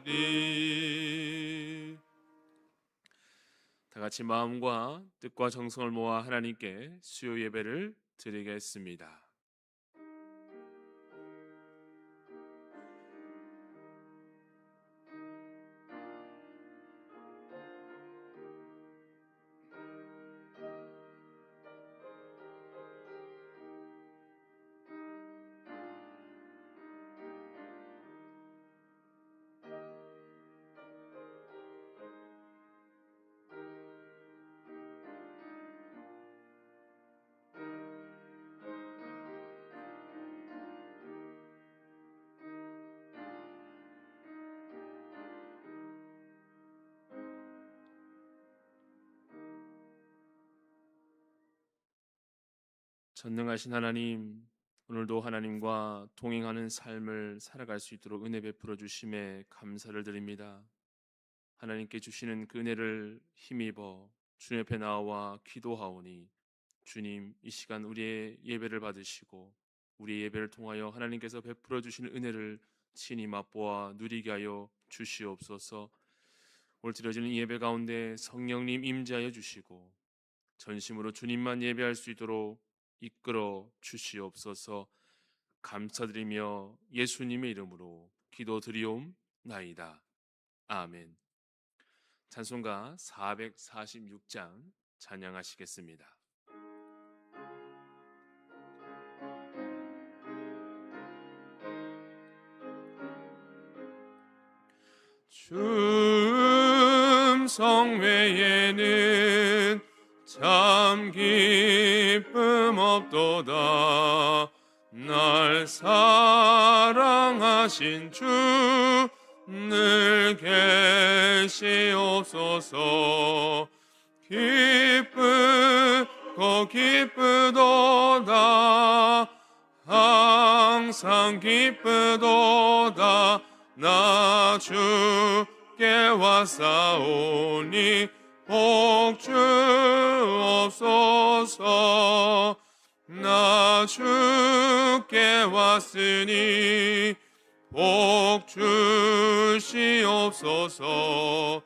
하리. 다 같이 마음과 뜻과 정성을 모아 하나님께 수요 예배를 드리겠습니다. 전능하신 하나님, 오늘도 하나님과 동행하는 삶을 살아갈 수 있도록 은혜 베풀어 주심에 감사를 드립니다. 하나님께 주시는 그 은혜를 힘입어 주님 앞에 나와 기도하오니 주님, 이 시간 우리의 예배를 받으시고 우리의 예배를 통하여 하나님께서 베풀어 주시는 은혜를 친히 맛보아 누리게 하여 주시옵소서. 오늘 드려지는 예배 가운데 성령님 임재하여 주시고 전심으로 주님만 예배할 수 있도록 이끌어 주시옵소서. 감사드리며 예수님의 이름으로 기도드리옵나이다. 아멘. 찬송가 446장 찬양하시겠습니다. 주 성외에는 참 기쁨 없도다. 날 사랑하신 주 늘 계시옵소서. 기쁘고 기쁘도다. 항상 기쁘도다. 나 주께 왔사오니 복 주옵소서. 나 주께 왔으니 복 주시옵소서.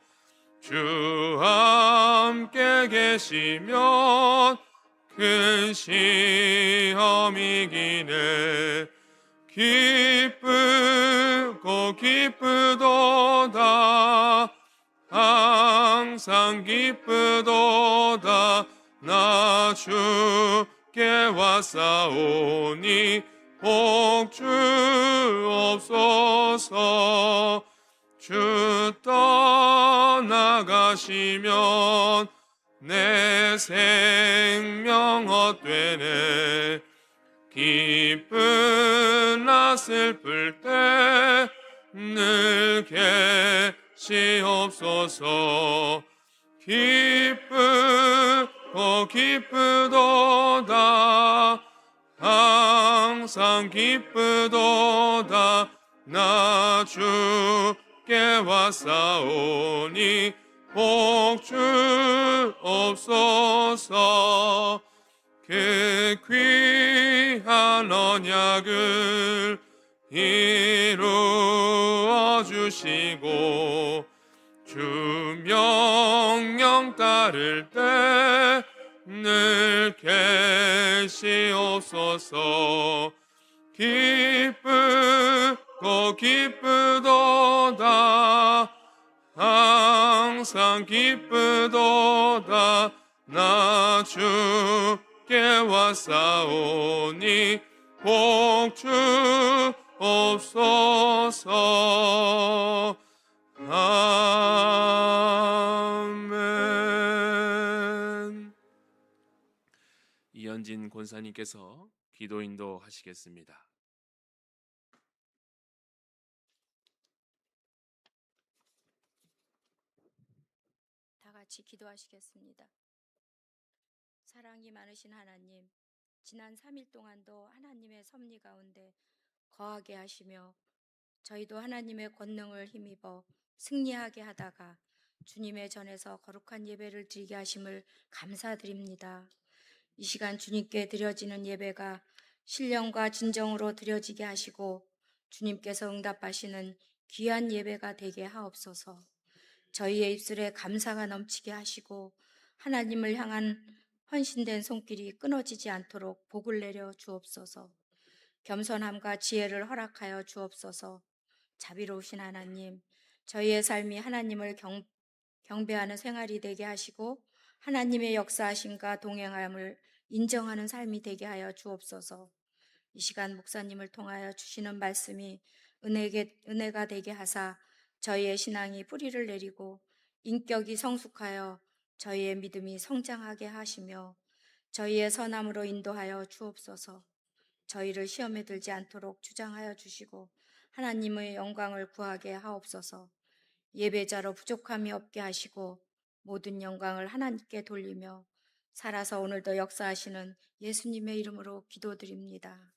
주 함께 계시면 큰 시험이기네. 기쁘고 기쁘도다. 항상 기쁘도다. 나 주께 왔사오니 복 주옵소서. 주 떠나가시면 내 생명 헛되네. 기쁘나 슬플 때 늘 계시옵소서. 기쁘고 기쁘도다. 항상 기쁘도다. 나 주께 왔사오니 복 주옵소서. 그 귀한 언약을 이루어 주시고 주 명령 따를 때 늘 계시옵소서. 기쁘고 기쁘도다. 항상 기쁘도다. 나 주께 왔사오니 복 주옵소서. 아멘. 이현진 권사님께서 기도 인도하시겠습니다. 다 같이 기도하시겠습니다. 사랑이 많으신 하나님, 지난 3일 동안도 하나님의 섭리 가운데 거하게 하시며 저희도 하나님의 권능을 힘입어 승리하게 하다가 주님의 전에서 거룩한 예배를 드리게 하심을 감사드립니다. 이 시간 주님께 드려지는 예배가 신령과 진정으로 드려지게 하시고 주님께서 응답하시는 귀한 예배가 되게 하옵소서. 저희의 입술에 감사가 넘치게 하시고 하나님을 향한 헌신된 손길이 끊어지지 않도록 복을 내려 주옵소서. 겸손함과 지혜를 허락하여 주옵소서. 자비로우신 하나님, 저희의 삶이 하나님을 경배하는 생활이 되게 하시고 하나님의 역사하심과 동행함을 인정하는 삶이 되게 하여 주옵소서. 이 시간 목사님을 통하여 주시는 말씀이 은혜가 되게 하사 저희의 신앙이 뿌리를 내리고 인격이 성숙하여 저희의 믿음이 성장하게 하시며 저희의 선함으로 인도하여 주옵소서. 저희를 시험에 들지 않도록 주장하여 주시고 하나님의 영광을 구하게 하옵소서. 예배자로 부족함이 없게 하시고 모든 영광을 하나님께 돌리며 살아서 오늘도 역사하시는 예수님의 이름으로 기도드립니다.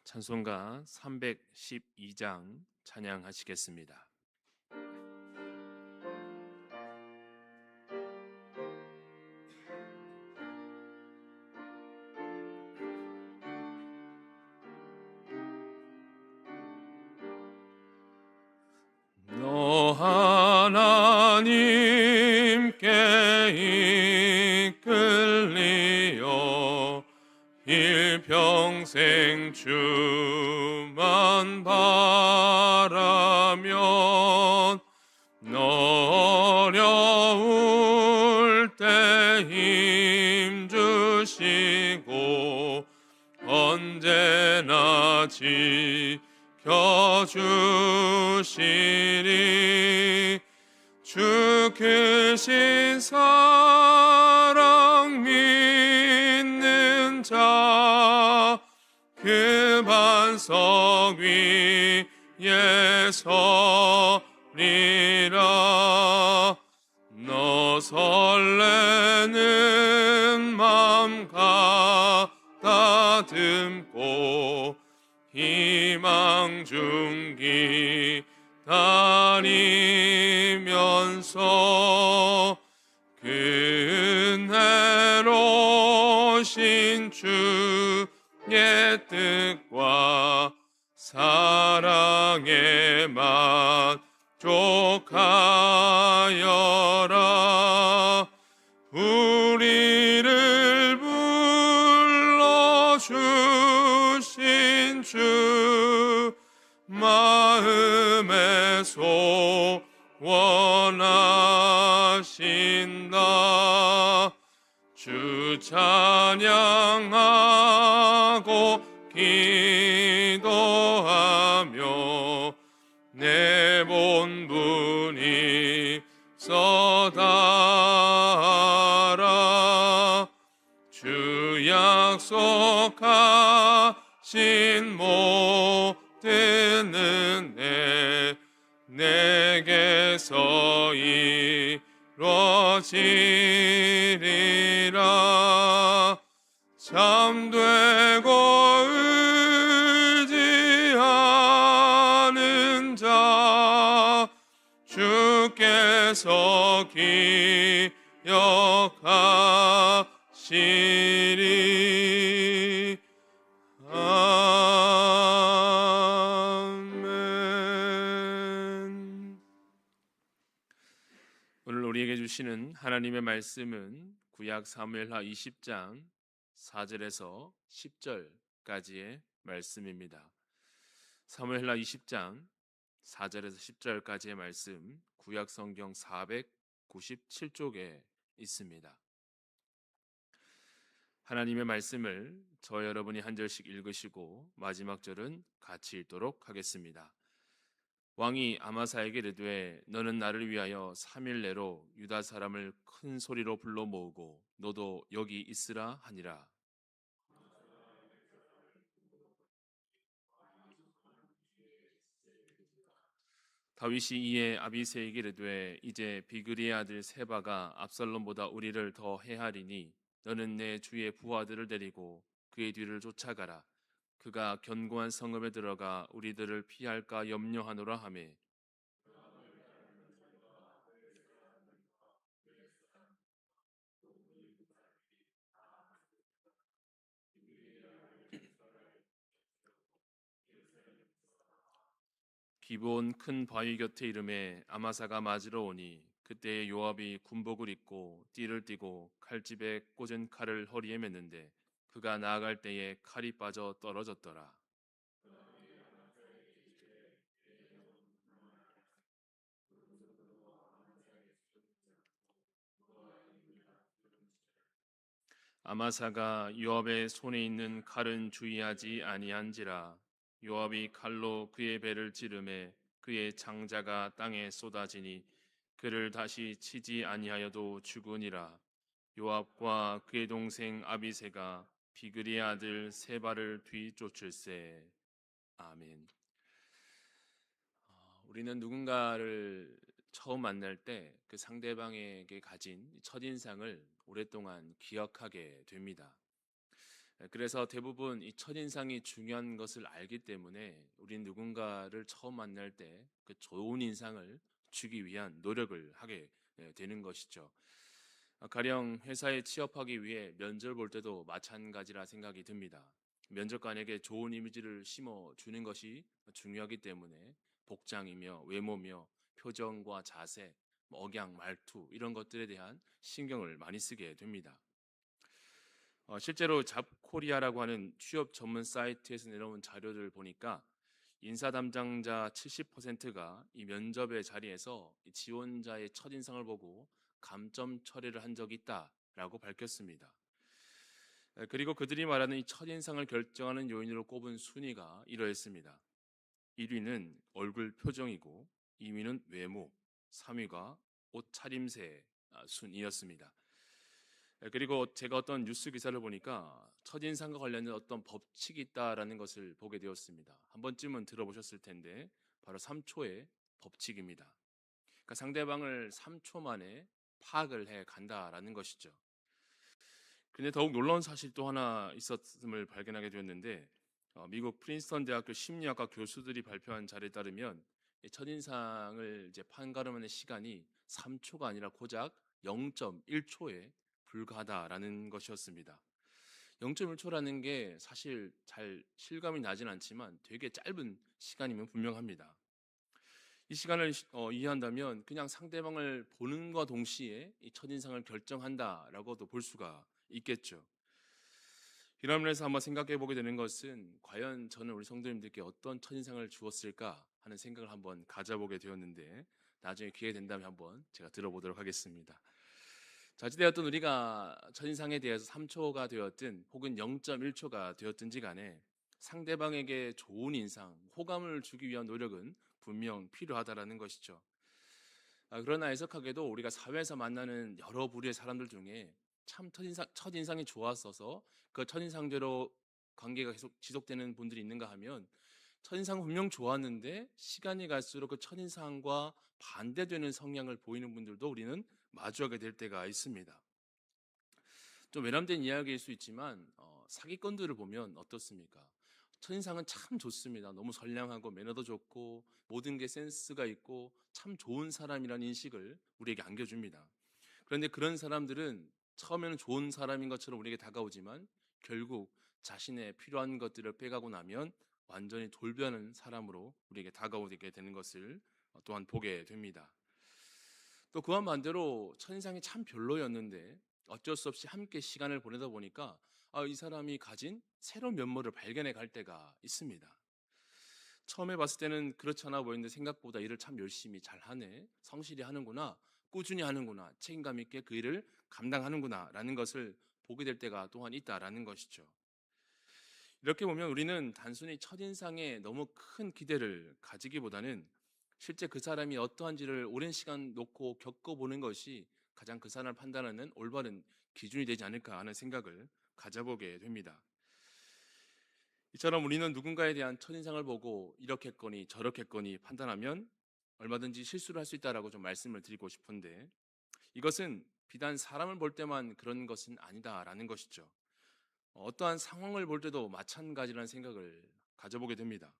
찬송가 312장 찬양하시겠습니다. 너 하나님께 이끌리어 일평생 주만 바라면 너 어려울 때 힘 주시고 언제나 지켜주시리. 주 크신 사랑 믿는 자 그 반석 위에 서리라. 너 설레는 맘 가다듬고 희망 중기 다니면서 그 은혜로신 주의 뜻과 사랑에 만족하여라. 우리를 불러주신 주 마음에 소원하신다. 주 찬양하고 기도하며 내 본분이 서다하라. 주 약속하신 모든 은혜 내게서 이루어지리라. 잠되고 의지하는 자 주께서 기억하시리. 아멘. 오늘 우리에게 주시는 하나님의 말씀은 구약 사무엘하 20장 4절에서 10절까지의 말씀입니다. 사무엘하 20장 4절에서 10절까지의 말씀 구약 성경 497쪽에 있습니다. 하나님의 말씀을 저 여러분이 한 절씩 읽으시고 마지막 절은 같이 읽도록 하겠습니다. 왕이 아마사에게 이르되 너는 나를 위하여 3일 내로 유다 사람을 큰 소리로 불러 모으고 너도 여기 있으라 하니라. 다윗이 이에 아비새에게 이르되 이제 비그리의 아들 세바가 압살롬보다 우리를 더 해하리니 너는 내 주의 부하들을 데리고 그의 뒤를 쫓아가라. 그가 견고한 성읍에 들어가 우리들을 피할까 염려하노라 하매 기브온 큰 바위 곁에 이름에 아마사가 맞으러 오니 그때 요압이 군복을 입고 띠를 띠고 칼집에 꽂은 칼을 허리에 맸는데 그가 나아갈 때에 칼이 빠져 떨어졌더라. 아마사가 요압의 손에 있는 칼은 주의하지 아니한지라 요압이 칼로 그의 배를 찌르매 그의 장자가 땅에 쏟아지니 그를 다시 치지 아니하여도 죽으니라. 요압과 그의 동생 아비새가 비그리의 아들 세바를 뒤쫓을세. 아멘. 우리는 누군가를 처음 만날 때 그 상대방에게 가진 첫인상을 오랫동안 기억하게 됩니다. 그래서 대부분 이 첫인상이 중요한 것을 알기 때문에 우린 누군가를 처음 만날 때 그 좋은 인상을 주기 위한 노력을 하게 되는 것이죠. 가령 회사에 취업하기 위해 면접 볼 때도 마찬가지라 생각이 듭니다. 면접관에게 좋은 이미지를 심어 주는 것이 중요하기 때문에 복장이며 외모며 표정과 자세, 억양, 말투 이런 것들에 대한 신경을 많이 쓰게 됩니다. 실제로 잡코리아라고 하는 취업 전문 사이트에서 내려온 자료를 보니까 인사 담당자 70%가 이 면접의 자리에서 이 지원자의 첫인상을 보고 감점 처리를 한 적이 있다라고 밝혔습니다. 그리고 그들이 말하는 이 첫인상을 결정하는 요인으로 꼽은 순위가 이러했습니다. 1위는 얼굴 표정이고 2위는 외모, 3위가 옷 차림새 순이었습니다. 그리고 제가 어떤 뉴스 기사를 보니까 첫인상과 관련된 어떤 법칙이 있다라는 것을 보게 되었습니다. 한 번쯤은 들어보셨을 텐데 바로 3초의 법칙입니다. 그러니까 상대방을 3초 만에 파악을 해 간다라는 것이죠. 근데 더욱 놀라운 사실 또 하나 있었음을 발견하게 되었는데 미국 프린스턴 대학교 심리학과 교수들이 발표한 자료에 따르면 이 첫인상을 이제 판가름하는 시간이 3초가 아니라 고작 0.1초에 불과하다라는 것이었습니다. 0.1초라는 게 사실 잘 실감이 나진 않지만 되게 짧은 시간이면 분명합니다. 이 시간을 이해한다면 그냥 상대방을 보는 것과 동시에 이 첫인상을 결정한다라고도 볼 수가 있겠죠. 이런 면에서 한번 생각해 보게 되는 것은 과연 저는 우리 성도님들께 어떤 첫인상을 주었을까 하는 생각을 한번 가져보게 되었는데 나중에 기회 된다면 한번 제가 들어보도록 하겠습니다. 자, 어찌되었든 우리가 첫인상에 대해서 3초가 되었든 혹은 0.1초가 되었든지 간에 상대방에게 좋은 인상, 호감을 주기 위한 노력은 분명 필요하다라는 것이죠. 그러나 애석하게도 우리가 사회에서 만나는 여러 부류의 사람들 중에 참 첫인상이 좋았어서 그 첫인상대로 관계가 계속 지속되는 분들이 있는가 하면 첫인상은 분명 좋았는데 시간이 갈수록 그 첫인상과 반대되는 성향을 보이는 분들도 우리는 마주하게 될 때가 있습니다. 좀 외람된 이야기일 수 있지만 사기꾼들을 보면 어떻습니까? 첫인상은 참 좋습니다. 너무 선량하고 매너도 좋고 모든 게 센스가 있고 참 좋은 사람이라는 인식을 우리에게 안겨줍니다. 그런데 그런 사람들은 처음에는 좋은 사람인 것처럼 우리에게 다가오지만 결국 자신의 필요한 것들을 빼가고 나면 완전히 돌변하는 사람으로 우리에게 다가오게 되는 것을 또한 보게 됩니다. 또 그와 반대로 첫인상이 참 별로였는데 어쩔 수 없이 함께 시간을 보내다 보니까 이 사람이 가진 새로운 면모를 발견해 갈 때가 있습니다. 처음에 봤을 때는 그렇지 않아 보이는데 생각보다 일을 참 열심히 잘하네, 성실히 하는구나, 꾸준히 하는구나, 책임감 있게 그 일을 감당하는구나 라는 것을 보게 될 때가 또한 있다라는 것이죠. 이렇게 보면 우리는 단순히 첫인상에 너무 큰 기대를 가지기보다는 실제 그 사람이 어떠한지를 오랜 시간 놓고 겪어보는 것이 가장 그 사람을 판단하는 올바른 기준이 되지 않을까 하는 생각을 가져보게 됩니다. 이처럼 우리는 누군가에 대한 첫인상을 보고 이렇게 했거니 저렇게 했거니 판단하면 얼마든지 실수를 할 수 있다라고 좀 말씀을 드리고 싶은데, 이것은 비단 사람을 볼 때만 그런 것은 아니다라는 것이죠. 어떠한 상황을 볼 때도 마찬가지라는 생각을 가져보게 됩니다.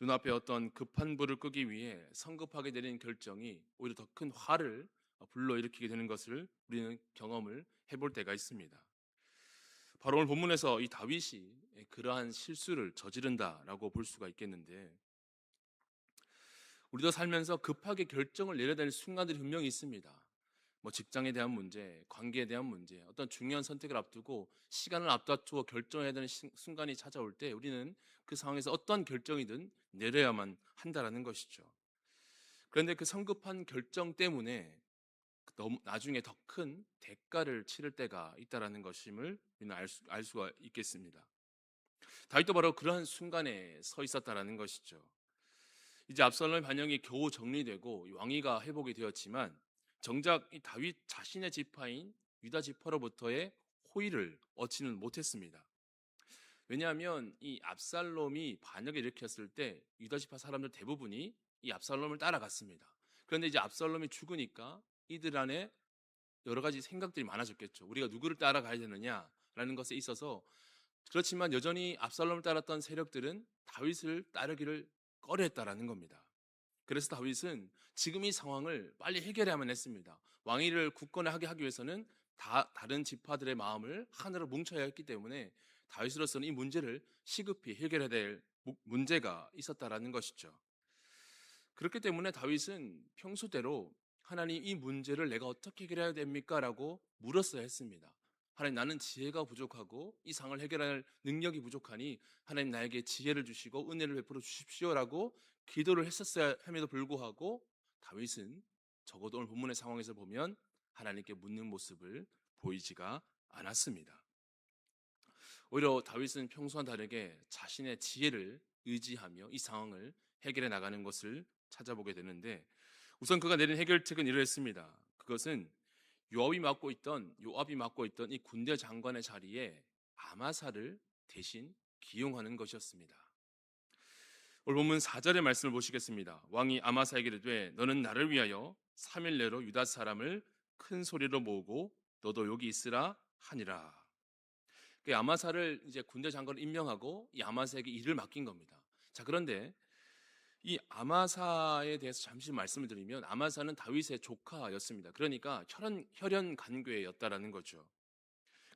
눈앞에 어떤 급한 불을 끄기 위해 성급하게 내린 결정이 오히려 더 큰 화를 불러일으키게 되는 것을 우리는 경험을 해볼 때가 있습니다. 바로 오늘 본문에서 이 다윗이 그러한 실수를 저지른다라고 볼 수가 있겠는데, 우리도 살면서 급하게 결정을 내려야 될 순간들이 분명히 있습니다. 뭐 직장에 대한 문제, 관계에 대한 문제, 어떤 중요한 선택을 앞두고 시간을 앞다투어 결정해야 되는 순간이 찾아올 때 우리는 그 상황에서 어떠한 결정이든 내려야만 한다라는 것이죠. 그런데 그 성급한 결정 때문에 너무 나중에 더 큰 대가를 치를 때가 있다라는 것임을 우리는 알 수가 있겠습니다. 다윗도 바로 그러한 순간에 서 있었다라는 것이죠. 이제 압살롬의 반영이 겨우 정리되고 왕위가 회복이 되었지만 정작 이 다윗 자신의 지파인 유다 지파로부터의 호의를 얻지는 못했습니다. 왜냐하면 이 압살롬이 반역을 일으켰을 때 유다 지파 사람들 대부분이 이 압살롬을 따라갔습니다. 그런데 이제 압살롬이 죽으니까 이들 안에 여러 가지 생각들이 많아졌겠죠. 우리가 누구를 따라가야 되느냐라는 것에 있어서. 그렇지만 여전히 압살롬을 따랐던 세력들은 다윗을 따르기를 꺼려했다라는 겁니다. 그래서 다윗은 지금 이 상황을 빨리 해결해야만 했습니다. 왕위를 굳건하게 하기 위해서는 다른 지파들의 마음을 하나로 뭉쳐야 했기 때문에 다윗으로서는 이 문제를 시급히 해결해야 될 문제가 있었다라는 것이죠. 그렇기 때문에 다윗은 평소대로 하나님, 이 문제를 내가 어떻게 해결해야 됩니까? 라고 물었어야 했습니다. 하나님, 나는 지혜가 부족하고 이 상을 해결할 능력이 부족하니 하나님, 나에게 지혜를 주시고 은혜를 베풀어 주십시오라고 기도를 했었어야 함에도 불구하고 다윗은 적어도 오늘 본문의 상황에서 보면 하나님께 묻는 모습을 보이지가 않았습니다. 오히려 다윗은 평소와 다르게 자신의 지혜를 의지하며 이 상황을 해결해 나가는 것을 찾아보게 되는데, 우선 그가 내린 해결책은 이러했습니다. 그것은 요압이 맡고 있던 이 군대 장관의 자리에 아마사를 대신 기용하는 것이었습니다. 오늘 본문 4절의 말씀을 보시겠습니다. 왕이 아마사에게 이르되 너는 나를 위하여 3일 내로 유다 사람을 큰 소리로 모으고 너도 여기 있으라 하니라. 그 아마사를 이제 군대 장관을 임명하고 이 아마사에게 일을 맡긴 겁니다. 자, 그런데 이 아마사에 대해서 잠시 말씀을 드리면 아마사는 다윗의 조카였습니다. 그러니까 혈연 관계였다라는 거죠.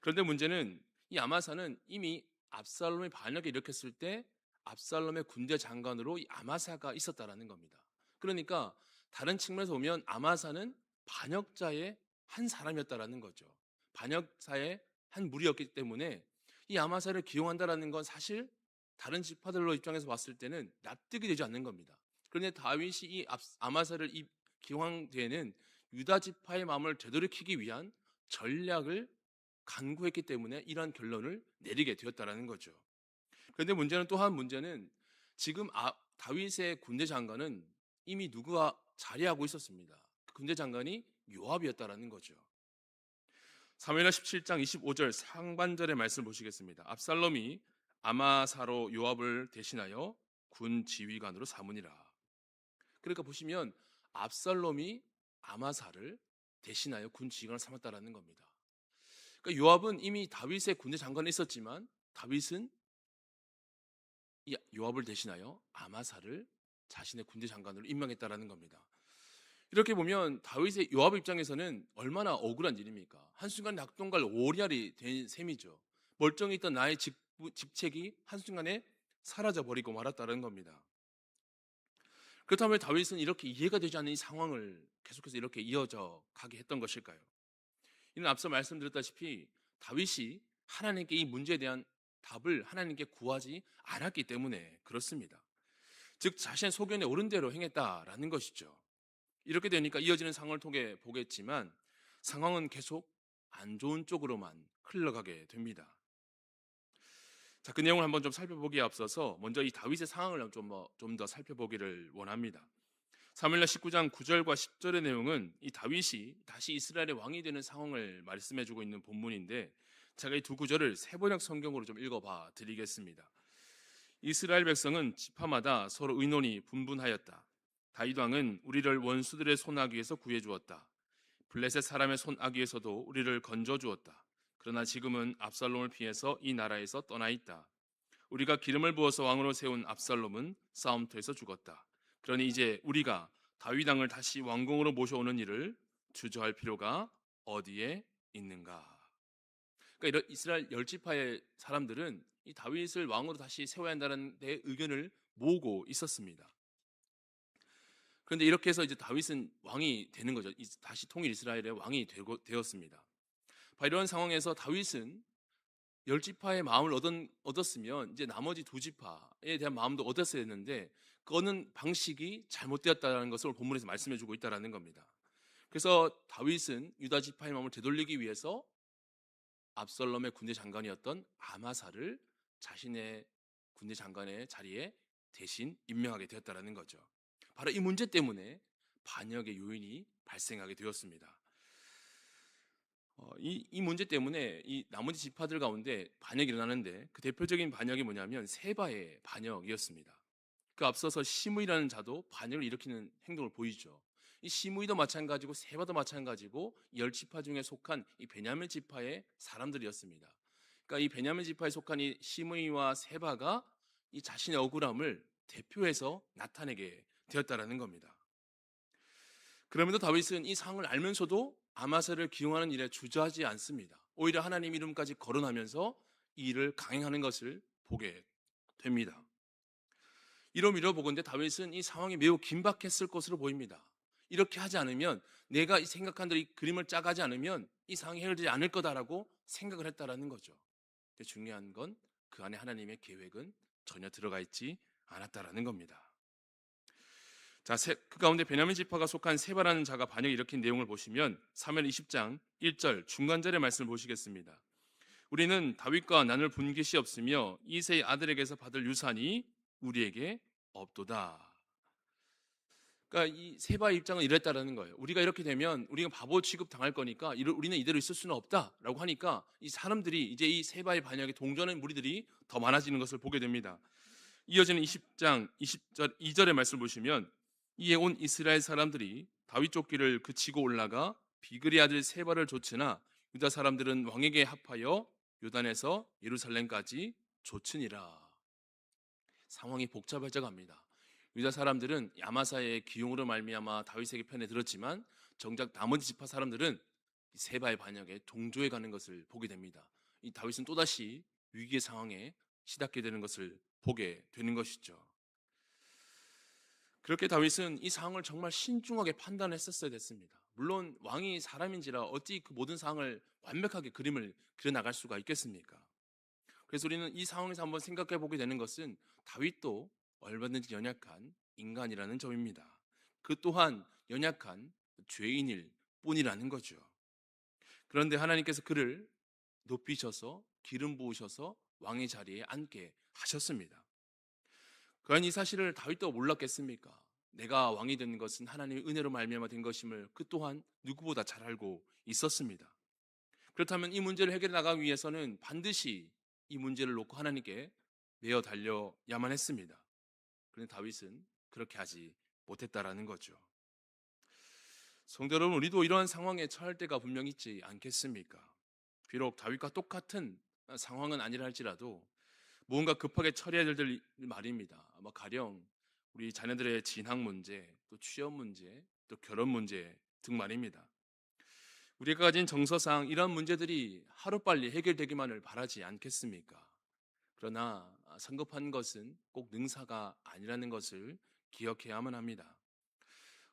그런데 문제는 이 아마사는 이미 압살롬의 반역을 일으켰을 때 압살롬의 군대 장관으로 이 아마사가 있었다라는 겁니다. 그러니까 다른 측면에서 보면 아마사는 반역자의 한 사람이었다라는 거죠. 반역사의 한 무리였기 때문에 이 아마사를 기용한다라는 건 사실 다른 지파들로 입장에서 봤을 때는 납득이 되지 않는 겁니다. 그런데 다윗이 이 아마사를 기용한 뒤에는 유다 지파의 마음을 되돌이키기 위한 전략을 강구했기 때문에 이러한 결론을 내리게 되었다라는 거죠. 그런데 문제는 또 한 문제는 지금 다윗의 군대 장관은 이미 누구와 자리하고 있었습니다. 그 군대 장관이 요압이었다라는 거죠. 사무엘하 17장 25절 상반절의 말씀을 보시겠습니다. 압살롬이 아마사로 요압을 대신하여 군 지휘관으로 삼으니라. 그러니까 보시면 압살롬이 아마사를 대신하여 군 지휘관을 삼았다라는 겁니다. 그러니까 요압은 이미 다윗의 군대 장관에 있었지만 다윗은 이 요압을 대신하여 아마사를 자신의 군대 장관으로 임명했다라는 겁니다. 이렇게 보면 다윗의 요압 입장에서는 얼마나 억울한 일입니까? 한순간 낙동갈 오리알이 된 셈이죠. 멀쩡히 있던 나의 직책이 한순간에 사라져버리고 말았다는 겁니다. 그렇다면 다윗은 이렇게 이해가 되지 않는 이 상황을 계속해서 이렇게 이어져 가게 했던 것일까요? 이는 앞서 말씀드렸다시피 다윗이 하나님께 이 문제에 대한 답을 하나님께 구하지 않았기 때문에 그렇습니다. 즉 자신의 소견에 옳은 대로 행했다라는 것이죠. 이렇게 되니까 이어지는 상황을 통해 보겠지만 상황은 계속 안 좋은 쪽으로만 흘러가게 됩니다. 자, 그 내용을 한번 좀 살펴보기에 앞서서 먼저 이 다윗의 상황을 좀 더 살펴보기를 원합니다. 사무엘하 19장 9절과 10절의 내용은 이 다윗이 다시 이스라엘의 왕이 되는 상황을 말씀해주고 있는 본문인데 제가 이 두 구절을 세번역 성경으로 좀 읽어봐 드리겠습니다. 이스라엘 백성은 지파마다 서로 의논이 분분하였다. 다윗 왕은 우리를 원수들의 손아귀에서 구해 주었다. 블레셋 사람의 손아귀에서도 우리를 건져 주었다. 그러나 지금은 압살롬을 피해서 이 나라에서 떠나 있다. 우리가 기름을 부어서 왕으로 세운 압살롬은 싸움터에서 죽었다. 그러니 이제 우리가 다윗 왕을 다시 왕궁으로 모셔오는 일을 주저할 필요가 어디에 있는가? 그러니까 이런 이스라엘 열 지파의 사람들은 이 다윗을 왕으로 다시 세워야 한다는 데 의견을 모으고 있었습니다. 그런데 이렇게 해서 이제 다윗은 왕이 되는 거죠. 다시 통일 이스라엘의 왕이 되었습니다. 이런 상황에서 다윗은 열 지파의 마음을 얻었으면 이제 나머지 두 지파에 대한 마음도 얻었어야 했는데 그거는 방식이 잘못되었다는 것을 본문에서 말씀해주고 있다는 겁니다. 그래서 다윗은 유다 지파의 마음을 되돌리기 위해서 압살롬의 군대 장관이었던 아마사를 자신의 군대 장관의 자리에 대신 임명하게 되었다는 거죠. 바로 이 문제 때문에 반역의 요인이 발생하게 되었습니다. 이 문제 때문에 이 나머지 지파들 가운데 반역이 일어나는데 그 대표적인 반역이 뭐냐면 세바의 반역이었습니다. 그 앞서서 시므이라는 자도 반역을 일으키는 행동을 보이죠. 이 시므이도 마찬가지고 세바도 마찬가지고 열 지파 중에 속한 이 베냐민 지파의 사람들이었습니다. 그러니까 이 베냐민 지파에 속한 이 시므이와 세바가 이 자신의 억울함을 대표해서 나타내게 되었다라는 겁니다. 그럼에도 다윗은 이 상황을 알면서도 아마사를 기용하는 일에 주저하지 않습니다. 오히려 하나님 이름까지 거론하면서 이 일을 강행하는 것을 보게 됩니다. 이러미러 보건대 다윗은 이 상황이 매우 긴박했을 것으로 보입니다. 이렇게 하지 않으면 내가 생각한 대로 이 그림을 짜가지 않으면 이 상황이 해결되지 않을 거다라고 생각을 했다라는 거죠. 근데 중요한 건 그 안에 하나님의 계획은 전혀 들어가 있지 않았다라는 겁니다. 자, 그 가운데 베냐민 지파가 속한 세바라는 자가 반역을 일으킨 내용을 보시면 사무엘 20장 1절 중간절의 말씀을 보시겠습니다. 우리는 다윗과 나눌 분깃이 없으며 이새의 아들에게서 받을 유산이 우리에게 없도다. 그러니까 이 세바의 입장은 이랬다라는 거예요. 우리가 이렇게 되면 우리가 바보 취급 당할 거니까 우리는 이대로 있을 수는 없다라고 하니까 이 사람들이 이제 이 세바의 반역에 동조하는 무리들이 더 많아지는 것을 보게 됩니다. 이어지는 20장 20절 2절의 말씀을 보시면 이에 온 이스라엘 사람들이 다윗 쫓기를 그치고 올라가 비그리 아들 세바를 좇으나 유다 사람들은 왕에게 합하여 요단에서 예루살렘까지 좇으니라. 상황이 복잡해져 갑니다. 유다 사람들은 야마사의 기용으로 말미암아 다윗에게 편에 들었지만 정작 나머지 지파 사람들은 세바의 반역에 동조해 가는 것을 보게 됩니다. 이 다윗은 또다시 위기의 상황에 시닫게 되는 것을 보게 되는 것이죠. 그렇게 다윗은 이 상황을 정말 신중하게 판단했었어야 됐습니다. 물론 왕이 사람인지라 어찌 그 모든 상황을 완벽하게 그림을 그려나갈 수가 있겠습니까? 그래서 우리는 이 상황에서 한번 생각해 보게 되는 것은 다윗도 얼마든지 연약한 인간이라는 점입니다. 그 또한 연약한 죄인일 뿐이라는 거죠. 그런데 하나님께서 그를 높이셔서 기름 부으셔서 왕의 자리에 앉게 하셨습니다. 과연 이 사실을 다윗도 몰랐겠습니까? 내가 왕이 된 것은 하나님의 은혜로 말미암아 된 것임을 그 또한 누구보다 잘 알고 있었습니다. 그렇다면 이 문제를 해결해 나가기 위해서는 반드시 이 문제를 놓고 하나님께 매어 달려야만 했습니다. 그런데 다윗은 그렇게 하지 못했다라는 거죠. 성도 여러분, 우리도 이러한 상황에 처할 때가 분명히 있지 않겠습니까? 비록 다윗과 똑같은 상황은 아니라 할지라도 무언가 급하게 처리해야 될 말입니다. 가령 우리 자녀들의 진학 문제, 또 취업 문제, 또 결혼 문제 등 말입니다. 우리가 가진 정서상 이런 문제들이 하루빨리 해결되기만을 바라지 않겠습니까? 그러나 성급한 것은 꼭 능사가 아니라는 것을 기억해야만 합니다.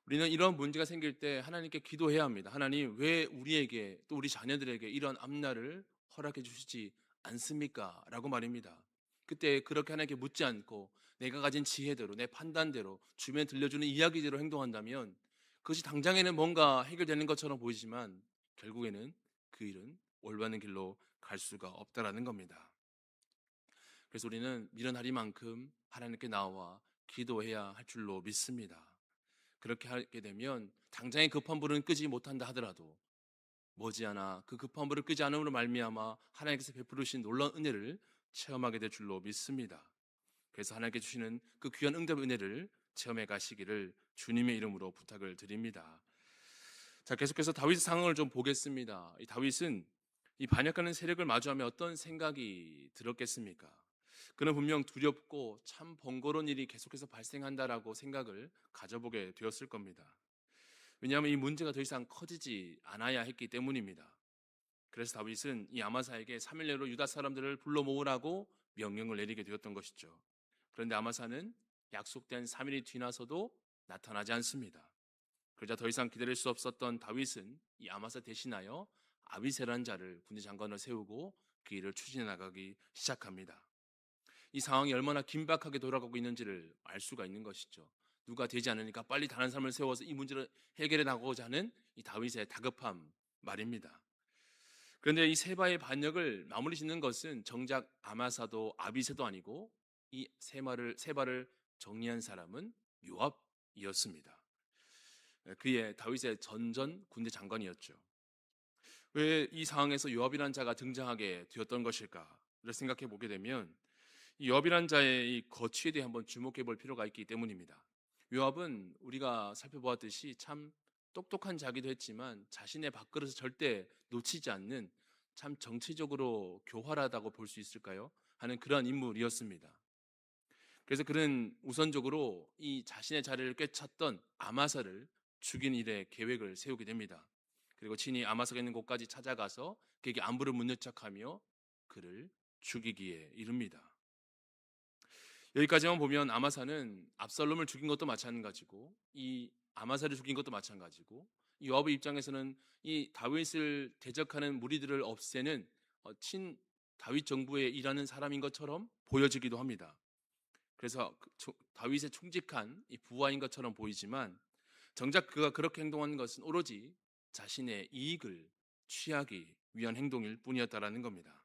우리는 이런 문제가 생길 때 하나님께 기도해야 합니다. 하나님, 왜 우리에게 또 우리 자녀들에게 이런 앞날을 허락해 주시지 않습니까? 라고 말입니다. 그때 그렇게 하나님께 묻지 않고 내가 가진 지혜대로, 내 판단대로, 주변에 들려주는 이야기대로 행동한다면 그것이 당장에는 뭔가 해결되는 것처럼 보이지만 결국에는 그 일은 올바른 길로 갈 수가 없다라는 겁니다. 그래서 우리는 미련하리만큼 하나님께 나와 기도해야 할 줄로 믿습니다. 그렇게 하게 되면 당장의 급한 불은 끄지 못한다 하더라도 머지않아 그 급한 불을 끄지 않음으로 말미암아 하나님께서 베풀으신 놀라운 은혜를 체험하게 될 줄로 믿습니다. 그래서 하나님께 주시는 그 귀한 응답의 은혜를 체험해 가시기를 주님의 이름으로 부탁을 드립니다. 자, 계속해서 다윗의 상황을 좀 보겠습니다. 이 다윗은 이 반역하는 세력을 마주하며 어떤 생각이 들었겠습니까? 그는 분명 두렵고 참 번거로운 일이 계속해서 발생한다라고 생각을 가져보게 되었을 겁니다. 왜냐하면 이 문제가 더 이상 커지지 않아야 했기 때문입니다. 그래서 다윗은 이 아마사에게 3일 내로 유다 사람들을 불러 모으라고 명령을 내리게 되었던 것이죠. 그런데 아마사는 약속된 3일이 지나서도 나타나지 않습니다. 그러자 더 이상 기다릴 수 없었던 다윗은 이 아마사 대신하여 아비세라는 자를 군대 장관을 세우고 그 일을 추진해 나가기 시작합니다. 이 상황이 얼마나 긴박하게 돌아가고 있는지를 알 수가 있는 것이죠. 누가 되지 않으니까 빨리 다른 사람을 세워서 이 문제를 해결해 나가고자 하는 이 다윗의 다급함 말입니다. 그런데 이 세바의 반역을 마무리 짓는 것은 정작 아마사도 아비새도 아니고 이 세바를 정리한 사람은 요압이었습니다. 그의 다윗의 전전 군대 장관이었죠. 왜 이 상황에서 요압이라는 자가 등장하게 되었던 것일까를 생각해 보게 되면 이 요압이라는 자의 이 거취에 대해 한번 주목해 볼 필요가 있기 때문입니다. 요압은 우리가 살펴보았듯이 참 똑똑한 자기도 했지만 자신의 밥그릇을 절대 놓치지 않는 참 정치적으로 교활하다고 볼 수 있을까요? 하는 그러한 인물이었습니다. 그래서 그는 우선적으로 이 자신의 자리를 꿰찼던 아마사를 죽인 일에 계획을 세우게 됩니다. 그리고 친히 아마사가 있는 곳까지 찾아가서 그에게 안부를 묻는 척하며 그를 죽이기에 이릅니다. 여기까지만 보면 아마사는 압살롬을 죽인 것도 마찬가지고 이 아마사를 죽인 것도 마찬가지고 이 요압의 입장에서는 이 다윗을 대적하는 무리들을 없애는 친 다윗 정부에 일하는 사람인 것처럼 보여지기도 합니다. 그래서 다윗의 충직한 이 부하인 것처럼 보이지만 정작 그가 그렇게 행동하는 것은 오로지 자신의 이익을 취하기 위한 행동일 뿐이었다라는 겁니다.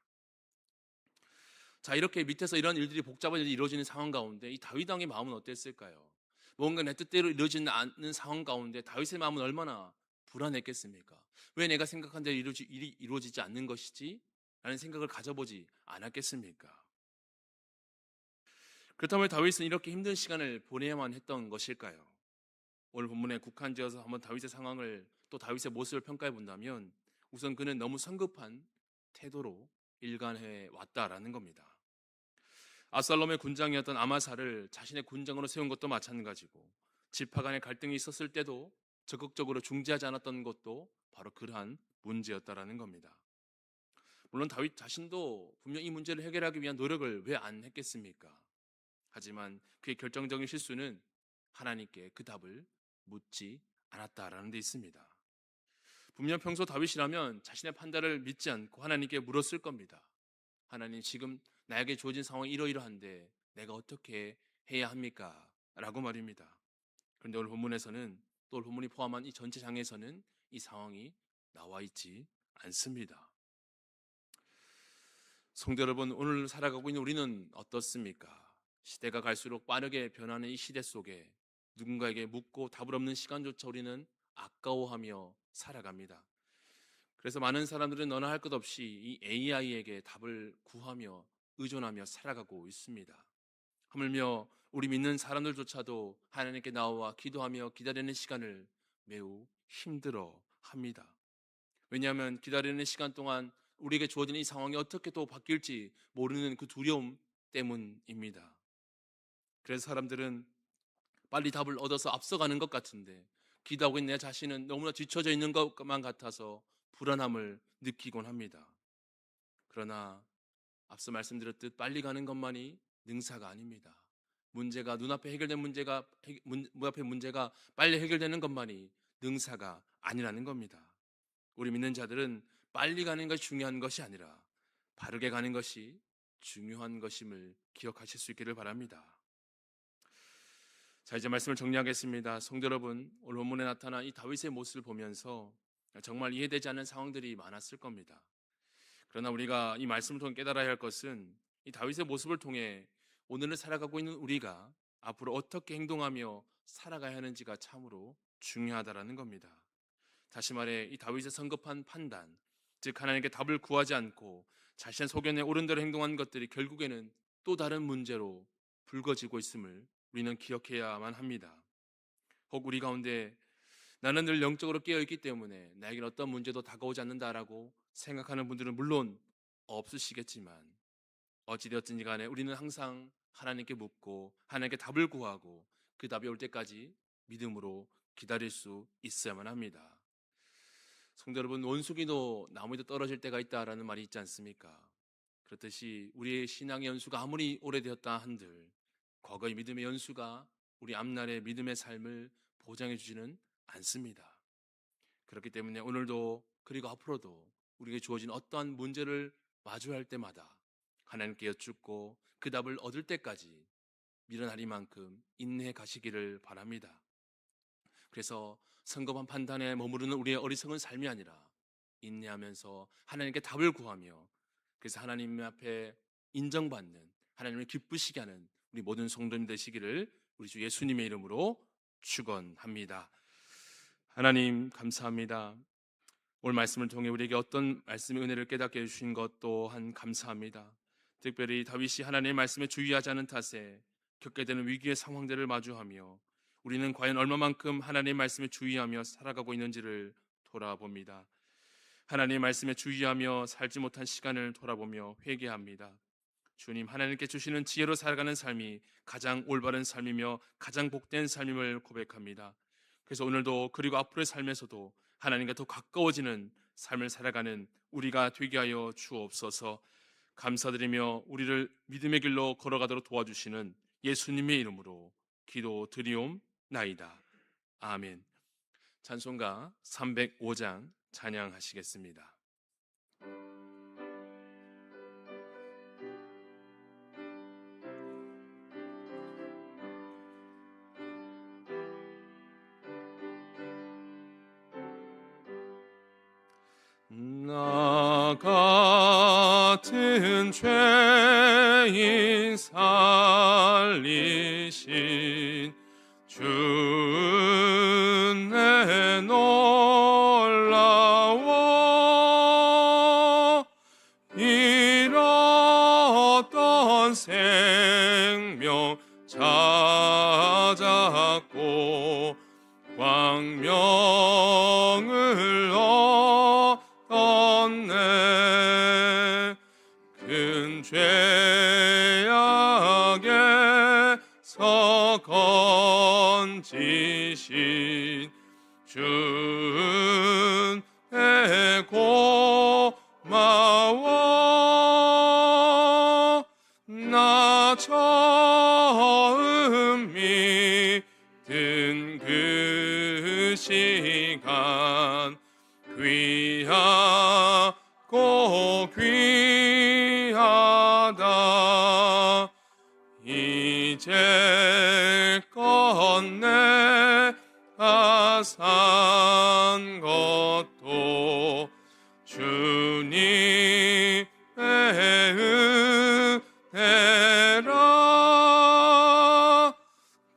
자, 이렇게 밑에서 이런 일들이 복잡한 일이 이루어지는 상황 가운데 이 다윗 왕의 마음은 어땠을까요? 뭔가 내 뜻대로 이루어지지 않는 상황 가운데 다윗의 마음은 얼마나 불안했겠습니까? 왜 내가 생각한 대로 일이 이루어지지 않는 것이지? 라는 생각을 가져보지 않았겠습니까? 그렇다면 다윗은 이렇게 힘든 시간을 보내야만 했던 것일까요? 오늘 본문에 국한지어서 한번 다윗의 상황을 또 다윗의 모습을 평가해 본다면 우선 그는 너무 성급한 태도로 일관해 왔다라는 겁니다. 압살롬의 군장이었던 아마사를 자신의 군장으로 세운 것도 마찬가지고 지파 간의 갈등이 있었을 때도 적극적으로 중재하지 않았던 것도 바로 그러한 문제였다라는 겁니다. 물론 다윗 자신도 분명 이 문제를 해결하기 위한 노력을 왜 안 했겠습니까? 하지만 그의 결정적인 실수는 하나님께 그 답을 묻지 않았다라는 데 있습니다. 분명 평소 다윗이라면 자신의 판단을 믿지 않고 하나님께 물었을 겁니다. 하나님, 지금 나에게 주어진 상황이 이러이러한데 내가 어떻게 해야 합니까? 라고 말입니다. 그런데 오늘 본문에서는 또 오늘 본문이 포함한 이 전체 장에서는 이 상황이 나와 있지 않습니다. 성도 여러분, 오늘 살아가고 있는 우리는 어떻습니까? 시대가 갈수록 빠르게 변하는 이 시대 속에 누군가에게 묻고 답을 없는 시간조차 우리는 아까워하며 살아갑니다. 그래서 많은 사람들은 너나 할 것 없이 이 AI에게 답을 구하며 의존하며 살아가고 있습니다. 하물며 우리 믿는 사람들조차도 하나님께 나와 기도하며 기다리는 시간을 매우 힘들어 합니다. 왜냐하면 기다리는 시간 동안 우리에게 주어지는 이 상황이 어떻게 또 바뀔지 모르는 그 두려움 때문입니다. 그래서 사람들은 빨리 답을 얻어서 앞서가는 것 같은데 기도하고 있는 내 자신은 너무나 뒤처져 있는 것만 같아서 불안함을 느끼곤 합니다. 그러나 앞서 말씀드렸듯 빨리 가는 것만이 능사가 아닙니다. 문제가 눈앞에 해결된 눈앞의 문제가 빨리 해결되는 것만이 능사가 아니라는 겁니다. 우리 믿는 자들은 빨리 가는 것이 중요한 것이 아니라 바르게 가는 것이 중요한 것임을 기억하실 수 있기를 바랍니다. 자, 이제 말씀을 정리하겠습니다. 성도 여러분, 오늘 본문에 나타난 이 다윗의 모습을 보면서 정말 이해되지 않는 상황들이 많았을 겁니다. 그러나 우리가 이 말씀을 통해 깨달아야 할 것은 이 다윗의 모습을 통해 오늘을 살아가고 있는 우리가 앞으로 어떻게 행동하며 살아가야 하는지가 참으로 중요하다라는 겁니다. 다시 말해 이 다윗의 성급한 판단, 즉 하나님께 답을 구하지 않고 자신의 소견에 옳은 대로 행동한 것들이 결국에는 또 다른 문제로 불거지고 있음을 우리는 기억해야만 합니다. 혹 우리 가운데 나는 늘 영적으로 깨어있기 때문에 나에게는 어떤 문제도 다가오지 않는다라고 생각하는 분들은 물론 없으시겠지만, 어찌되었든지 간에 우리는 항상 하나님께 묻고 하나님께 답을 구하고 그 답이 올 때까지 믿음으로 기다릴 수 있어야만 합니다. 성도 여러분, 원숭이도 나무에도 떨어질 때가 있다라는 말이 있지 않습니까? 그렇듯이 우리의 신앙의 연수가 아무리 오래되었다 한들 과거의 믿음의 연수가 우리 앞날의 믿음의 삶을 보장해 주지는 않습니다. 그렇기 때문에 오늘도 그리고 앞으로도 우리에게 주어진 어떠한 문제를 마주할 때마다 하나님께 여쭙고 그 답을 얻을 때까지 미련하리만큼 인내해 가시기를 바랍니다. 그래서 성급한 판단에 머무르는 우리의 어리석은 삶이 아니라 인내하면서 하나님께 답을 구하며, 그래서 하나님 앞에 인정받는, 하나님을 기쁘시게 하는 우리 모든 성도님 되시기를 우리 주 예수님의 이름으로 축원합니다. 하나님 감사합니다. 오늘 말씀을 통해 우리에게 어떤 말씀의 은혜를 깨닫게 해주신 것 또한 감사합니다. 특별히 다윗이 하나님의 말씀에 주의하지 않은 탓에 겪게 되는 위기의 상황들을 마주하며 우리는 과연 얼마만큼 하나님의 말씀에 주의하며 살아가고 있는지를 돌아봅니다. 하나님의 말씀에 주의하며 살지 못한 시간을 돌아보며 회개합니다. 주님, 하나님께 주시는 지혜로 살아가는 삶이 가장 올바른 삶이며 가장 복된 삶임을 고백합니다. 그래서 오늘도 그리고 앞으로의 삶에서도 하나님과 더 가까워지는 삶을 살아가는 우리가 되게 하여 주옵소서. 감사드리며 우리를 믿음의 길로 걸어가도록 도와주시는 예수님의 이름으로 기도드리옵나이다. 아멘. 찬송가 305장 찬양하시겠습니다. 나 같은 죄인 살리신 주 은혜 놀라워 잃었던 생명 찾았고 광명을 얻었네. 큰 죄악에서 건지신 주 은혜 고마워. 나 처음 믿은 그 시간 귀하고 귀하다. 이제껏 내가 산 것도 주님의 은혜라.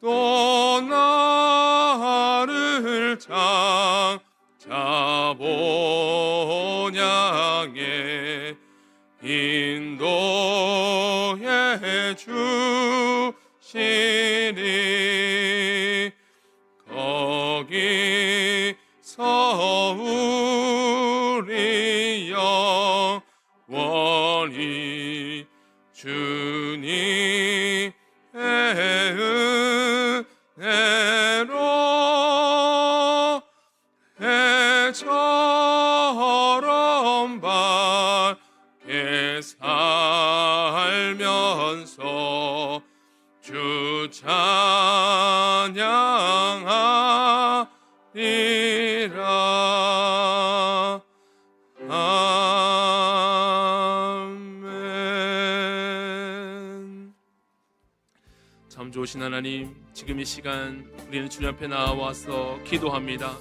또 나를 장자본향에 인도해 주시니 거기서 우리 영원히 주님의 은혜로 해처럼 밝게 살면서 주 찬양하리라. 아멘. 참 좋으신 하나님, 지금 이 시간 우리는 주님 앞에 나와서 기도합니다.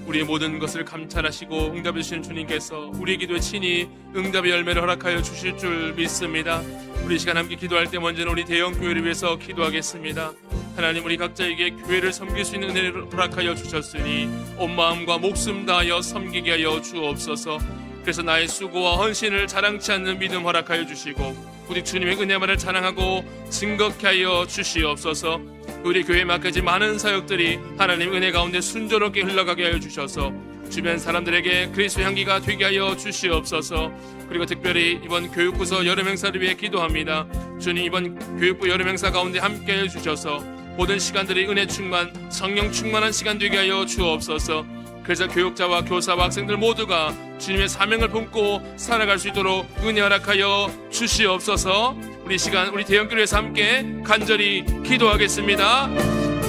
우리의 모든 것을 감찰하시고 응답해 주시는 주님께서 우리의 기도에 친히 응답의 열매를 허락하여 주실 줄 믿습니다. 우리 시간 함께 기도할 때 먼저는 우리 대형교회를 위해서 기도하겠습니다. 하나님, 우리 각자에게 교회를 섬길 수 있는 은혜를 허락하여 주셨으니 온 마음과 목숨 다하여 섬기게 하여 주옵소서. 그래서 나의 수고와 헌신을 자랑치 않는 믿음 허락하여 주시고 우리 주님의 은혜만을 자랑하고 증거케 하여 주시옵소서. 우리 교회에 맡겨진 많은 사역들이 하나님 은혜 가운데 순조롭게 흘러가게 하여 주셔서 주변 사람들에게 그리스도 향기가 되게 하여 주시옵소서. 그리고 특별히 이번 교육부서 여름 행사를 위해 기도합니다. 주님, 이번 교육부 여름 행사 가운데 함께 하여 주셔서 모든 시간들이 은혜 충만, 성령 충만한 시간 되게 하여 주옵소서. 그래서 교육자와 교사와 학생들 모두가 주님의 사명을 품고 살아갈 수 있도록 은혜 허락하여 주시옵소서. 우리 시간 우리 대형교회에서 함께 간절히 기도하겠습니다.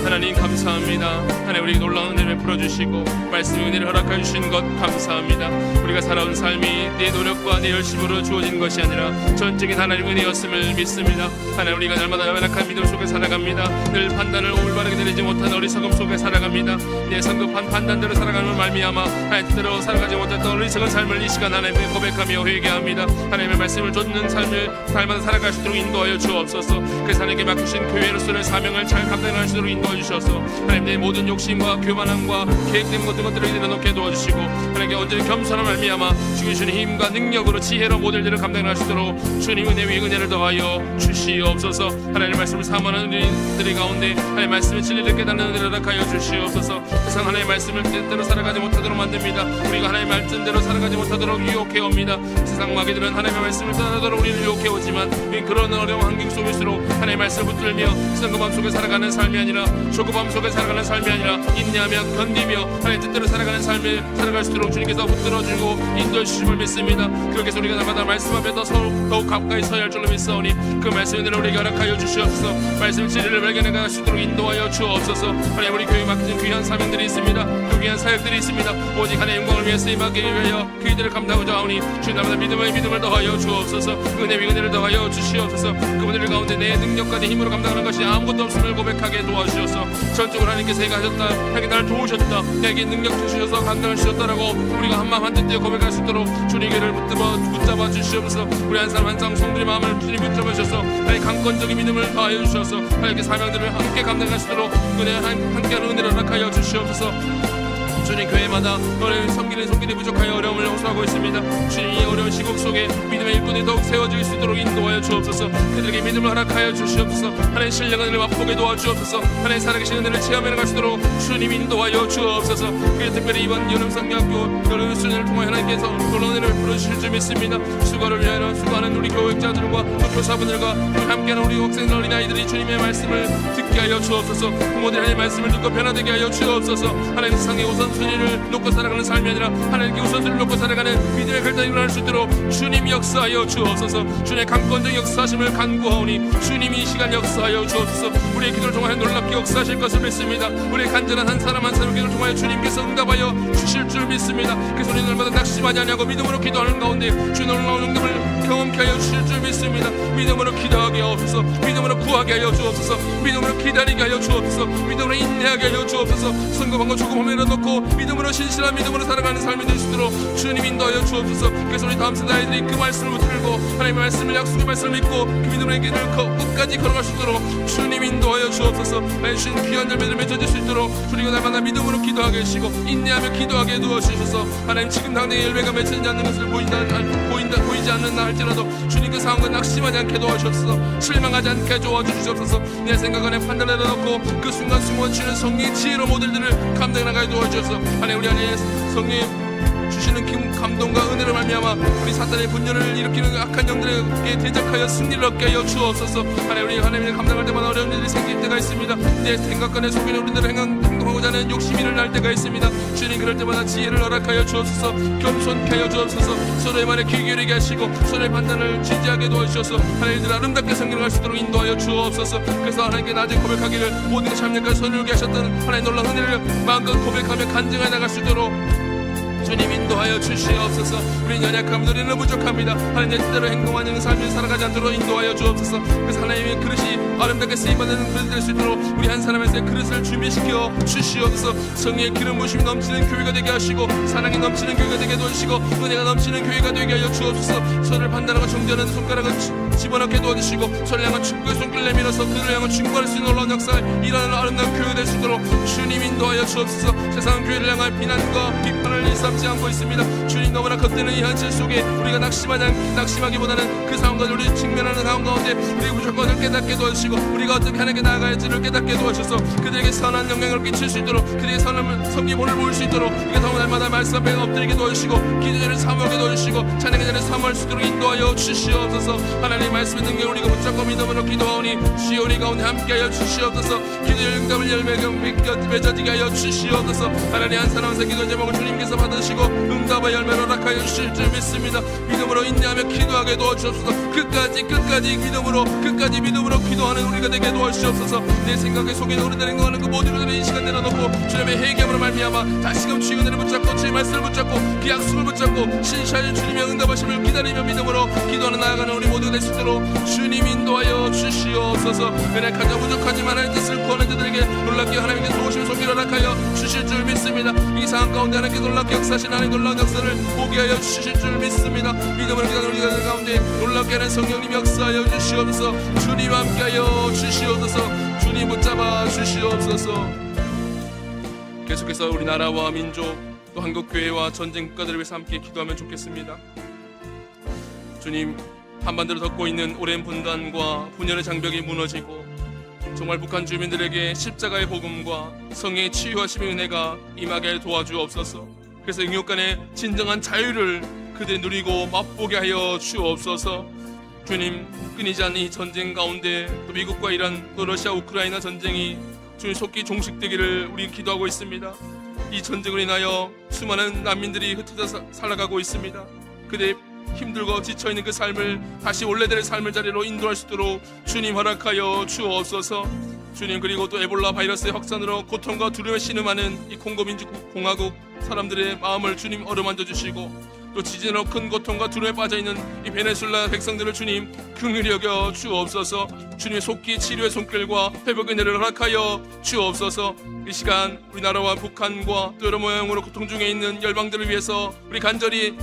하나님 감사합니다. 하나님 우리 놀라운 은혜를 풀어주시고 말씀의 은혜를 허락해 주신 것 감사합니다. 우리가 살아온 삶이 내 노력과 내 열심으로 주어진 것이 아니라 전적인 하나님 은혜였음을 믿습니다. 하나님 우리가 날마다 연약한 믿음 속에 살아갑니다. 늘 판단을 올바르게 내리지 못한 어리석음 속에 살아갑니다. 내 성급한 판단대로 살아가는 말미암아 하나님 뜻대로 살아가지 못했던 어리석은 삶을 이 시간 하나님께 고백하며 회개합니다. 하나님의 말씀을 좇는 삶을 날마다 살아갈 수 있도록 인도하여 주옵소서. 그래서 하나님께 맡기신 교회로서의 사명을 잘 감당할 수 있도록 인도하여 주셔서 하나님 내 모든 욕심과 교만함과 계획된 모든 것들을 내려놓게 도와주시고 하나님께 온전히 겸손한 말미암아 주시는 힘과 능력으로 지혜로 모든 일을 감당할 수 있도록 주님 은혜 위에 은혜를 더하여 주시옵소서. 하나님의 말씀을 사모하는 우리들 가운데 하나님의 말씀의 진리를 깨닫는 은혜를 허락하여 주시옵소서. 세상 하나님의 말씀을 뜻대로 살아가지 못하도록 만듭니다. 우리가 하나님의 말씀대로 살아가지 못하도록 유혹해옵니다. 세상 마귀들은 하나님의 말씀을 떠나도록 우리를 유혹해오지만 그런 어려운 환경 속일수록 하나님의 말씀을 붙들며 성급함 속에 살아가는 삶이 아니라 조급함 속에 살아가는 삶이 아니라 인내하며 견디며 하나님의 뜻대로 살아가는 삶을 살아갈 수 있도록 주님께서 붙들어주고 인도해 주심을 믿습니다. 그렇게 해서 우리가 날마다 말씀 앞에 더욱 가까이 서야 할 줄로 믿사오니 그 말씀을 우리에게 허락하여 주시옵소서. 말씀 진리를 발견해 갈 수 있도록 인도하여 주옵소서. 하나님 우리 교회에 맡겨진 귀한 사명들이 있습니다. 그 귀한 사역들이 있습니다. 오직 하나님의 영광을 위해 쓰임받기 위하여 그 일들을 감당하고자 하오니 주님 날마다 믿음을 더하여 주옵소서. 은혜 위 은혜를 더하여 주시옵소서. 그분들 가운데 내 능력과 내 힘으로 감당하는 것이 아무것도 없음을 고백하게 도와주셔서 전적으로 하나님께서 내가 하셨다, 하나님께 나를 도우셨다, 내게 능력 주셔서 감당할 수 있었다라고 우리가 한마음 한뜻 고백할 수 있도록 주님께를 붙잡아 주시옵소서. 우리 한 사람 한 사람 성들의 마음을 주님 붙잡아 주셔서 하나님 강건적인 믿음을 더하여 주셔서 하나님께 사명들을 함께 감당할 수 있도록 은혜 함께하는 은혜를 허락하여 주시옵소서. 주님 교회마다 어려운 섬기는 손길이 부족하여 어려움을 호소하고 있습니다. 주님 이 어려운 시국 속에 믿음의 일꾼이 더욱 세워질 수 있도록 인도하여 주옵소서. 그들에게 믿음을 허락하여 주시옵소서. 하나님의 신령한 은혜를 맛보게 도와주옵소서. 하나님의 살아계신 은혜를 체험해 갈 수 있도록 주님 인도하여 주옵소서. 그래서 특별히 이번 여름성경학교 여름 수련을 통해 하나님께서 놀라운 은혜를 풀어주실 줄 믿습니다. 수고를 위하여 수고하는 우리 교육자들과 교사분들과 함께하는 우리 학생들 어린아이들이 주님의 말씀을 듣게 하여 주옵소서. 부모들이 하나님의 말씀을 듣고 변화되게 하여 주옵소서. 하나님 세상의 우선순위를 놓고 살아가는 삶이 아니라 하나님께 우선순위를 놓고 살아가는 믿음의 결단이 일어날 수 있도록 주님 역사하여 주옵소서. 주님의 강권적 역사하심을 간구하오니 주님이 이 시간 역사하여 주옵소서. 우리의 기도를 통하여 놀랍게 역사하실 것을 믿습니다. 우리의 간절한 한 사람 한 사람의 기도를 통하여 주님께서 응답하여 주실 줄 믿습니다. 그래서 우리 날마다 낙심하지 아니하고 믿음으로 기도하는 가운데 주의 놀라운 응답을 경험케 하여 주실 줄 믿습니다. 믿음으로 기도하게 하옵소서. 믿음으로 구하게 하여 주옵소서. 믿음으로 기다리게 하여 주옵소서. 믿음으로 인내하게 하여 주옵소서. 성급한 거 조금만 내려놓고 믿음으로 신실한 믿음으로 살아가는 삶이 될 수 있도록 주님 인도하여 주옵소서. 그래서 우리 다음 세대 아이들이 그 말씀을 붙들고 하나님의 말씀을 약속의 말씀을 믿고 그 믿음의 길을 끝까지 걸어갈 수 있도록 주님 인도하여 주옵소서. 하나님 주신 귀한 열매를 맺어질 수 있도록 주님과 날마다 믿음으로 기도하게 하시고 인내하며 기도하게 도와주셔서 하나님 지금 당장의 열매가 맺히지 않는 것을 보이지 않는다 할지라도 주님 그 상황과 낙심하지 않게 도와주셔서 실망하지 않게 도와주시옵소서. 내 생각 안에 판단을 내려놓고 그 순간순간 주는 성령의 지혜로 모든 일을 감당하게 도와주셔서 하나님 우리 안에 성령의 주시는 감동과 은혜를 말미암아 우리 사탄의 분열을 일으키는 악한 영들에게 대적하여 승리를 얻게 하여 주옵소서. 하나님 우리 하나님을 감당할 때마다 어려운 일이 생길 때가 있습니다. 내 생각과 내 속에 우리들을 행동하고자 하는 욕심이 일어날 때가 있습니다. 주님 그럴 때마다 지혜를 허락하여 주옵소서. 겸손케 하여 주옵소서. 서로의 말에 귀 기울이게 하시고 서로의 판단을 진지하게 도와주셔서 하나님들 아름답게 성경할 수 있도록 인도하여 주옵소서. 그래서 하나님께 낮에 고백하기를 모든 것이 참여까지 선율게 하셨던 하나님 놀라운 은혜를 마음껏 고백하며 간증해 나갈 수 있도록 주님 인도하여 주시옵소서. 우리는 연약합니다. 우리는 부족합니다. 하나님의 뜻대로 행동하는 삶을 살아가지 않도록 인도하여 주옵소서. 그래서 하나님의 그릇이 아름답게 쓰임받는 그릇이 될 수 있도록 우리 한 사람의 그릇을 준비시켜 주시옵소서. 성령의 기름 부심이 넘치는 교회가 되게 하시고 사랑이 넘치는 교회가 되게 도와주시고 은혜가 넘치는 교회가 되게 하여 주옵소서. 서로를 판단하고 정죄하는 손가락을 집어넣게 도와주시고 서로를 향한 축복의 손길을 내밀어서 그들을 향한 충고할 수 있는 놀라운 역사에 일하는 아름다운 교회가 될 수 있도록 주님 인도하여 주옵소서. 세상 교회를 향한 비난과 비판을 일삼지 있지 않고 있습니다. 주님, 너무나 겉드는 이 현실 속에 우리가 낙심하기보다는 그 상황과 우리 직면하는 상황 가운데 우리 무조건을 깨닫게 도와주시고 우리가 어떻게 하나님께 나아가야지를 깨닫게 도와주셔서 그들에게 선한 영향을 끼칠 수 있도록 그들에게 선한 섬김을 모을 수 있도록 우리가 날마다 말씀 앞에 엎드리게 도와주시고 기도전을 사모하게 도와주시고 찬양의 자리를 사모할 수 있도록 인도하여 주시옵소서. 하나님 말씀의 능력을 우리가 붙잡고 믿음으로 기도하오니 주여 우리 가운데 함께하여 주시옵소서. 기도의 응답을 열매가 맺어지게 하여 주시옵소서. 하나님 한 사람 한 사람 기도 제목을 주님께서 받으시고 응답의 열매로 허락하여 주실 줄 믿습니다. 믿음으로 인내하며 기도하게 도와주옵소서. 끝까지 믿음으로 기도하는 우리가 되게 도와주시옵소서. 내 생각에 속에 흐르는 거하는 그 모든 것들을 이 시간 내려놓고 주님의 회개함으로 말미암아 다시금 주의 은혜를 붙잡고 주의 말씀을 붙잡고 그 약속을 붙잡고 신실하신 주님의 응답하심을 기다리며 믿음으로 기도하는 나아가는 우리 모두가 될 수 있도록 주님 인도하여 주시옵소서. 은혜카자 부족하지만 하나님 뜻을 구하는 자들에게 놀랍게 하나님께 도우심 속기를 허락하여 주실 줄 믿습니다. 이 상황 가운데 하나님께 놀랍게 역사하신 하나님 놀라운 역사를 보게 하여 주실 줄 믿습니다. 믿음으로 기도하는 우리가 가운데 놀랍게 하는 성령님 역사하여 주시옵소서. 주님 함께하여 주시옵소서. 주님 붙잡아 주시옵소서. 계속해서 우리 나라와 민족 또 한국교회와 전쟁 국가들을 위해서 함께 기도하면 좋겠습니다. 주님, 한반도를 덮고 있는 오랜 분단과 분열의 장벽이 무너지고 정말 북한 주민들에게 십자가의 복음과 성령의 치유하심의 은혜가 임하게 도와주옵소서. 그래서 영육 간의 진정한 자유를 그들이 누리고 맛보게 하여 주옵소서. 주님, 끊이지 않는 이 전쟁 가운데 또 미국과 이란 또 러시아 우크라이나 전쟁이 주님 속히 종식되기를 우리 기도하고 있습니다. 이 전쟁으로 인하여 수많은 난민들이 흩어져 살아가고 있습니다. 그들의 힘들고 지쳐있는 그 삶을 다시 원래대로의 삶의 자리로 인도할 수 있도록 주님 허락하여 주옵소서. 주님, 그리고 또 에볼라 바이러스의 확산으로 고통과 두려움에 신음하는 이 콩고 민주공화국 사람들의 마음을 주님 어루만져 주시고 또 지진으로 큰 고통과 두려움에 빠져있는 이 베네수엘라 백성들을 주님 긍휼히 여겨 주옵소서. 주님의 속기 치료의 손길과 회복의 은혜를 허락하여 주옵소서. 이 시간 우리나라와 북한과 또 여러 모양으로 고통 중에 있는 열방들을 위해서 우리 간절히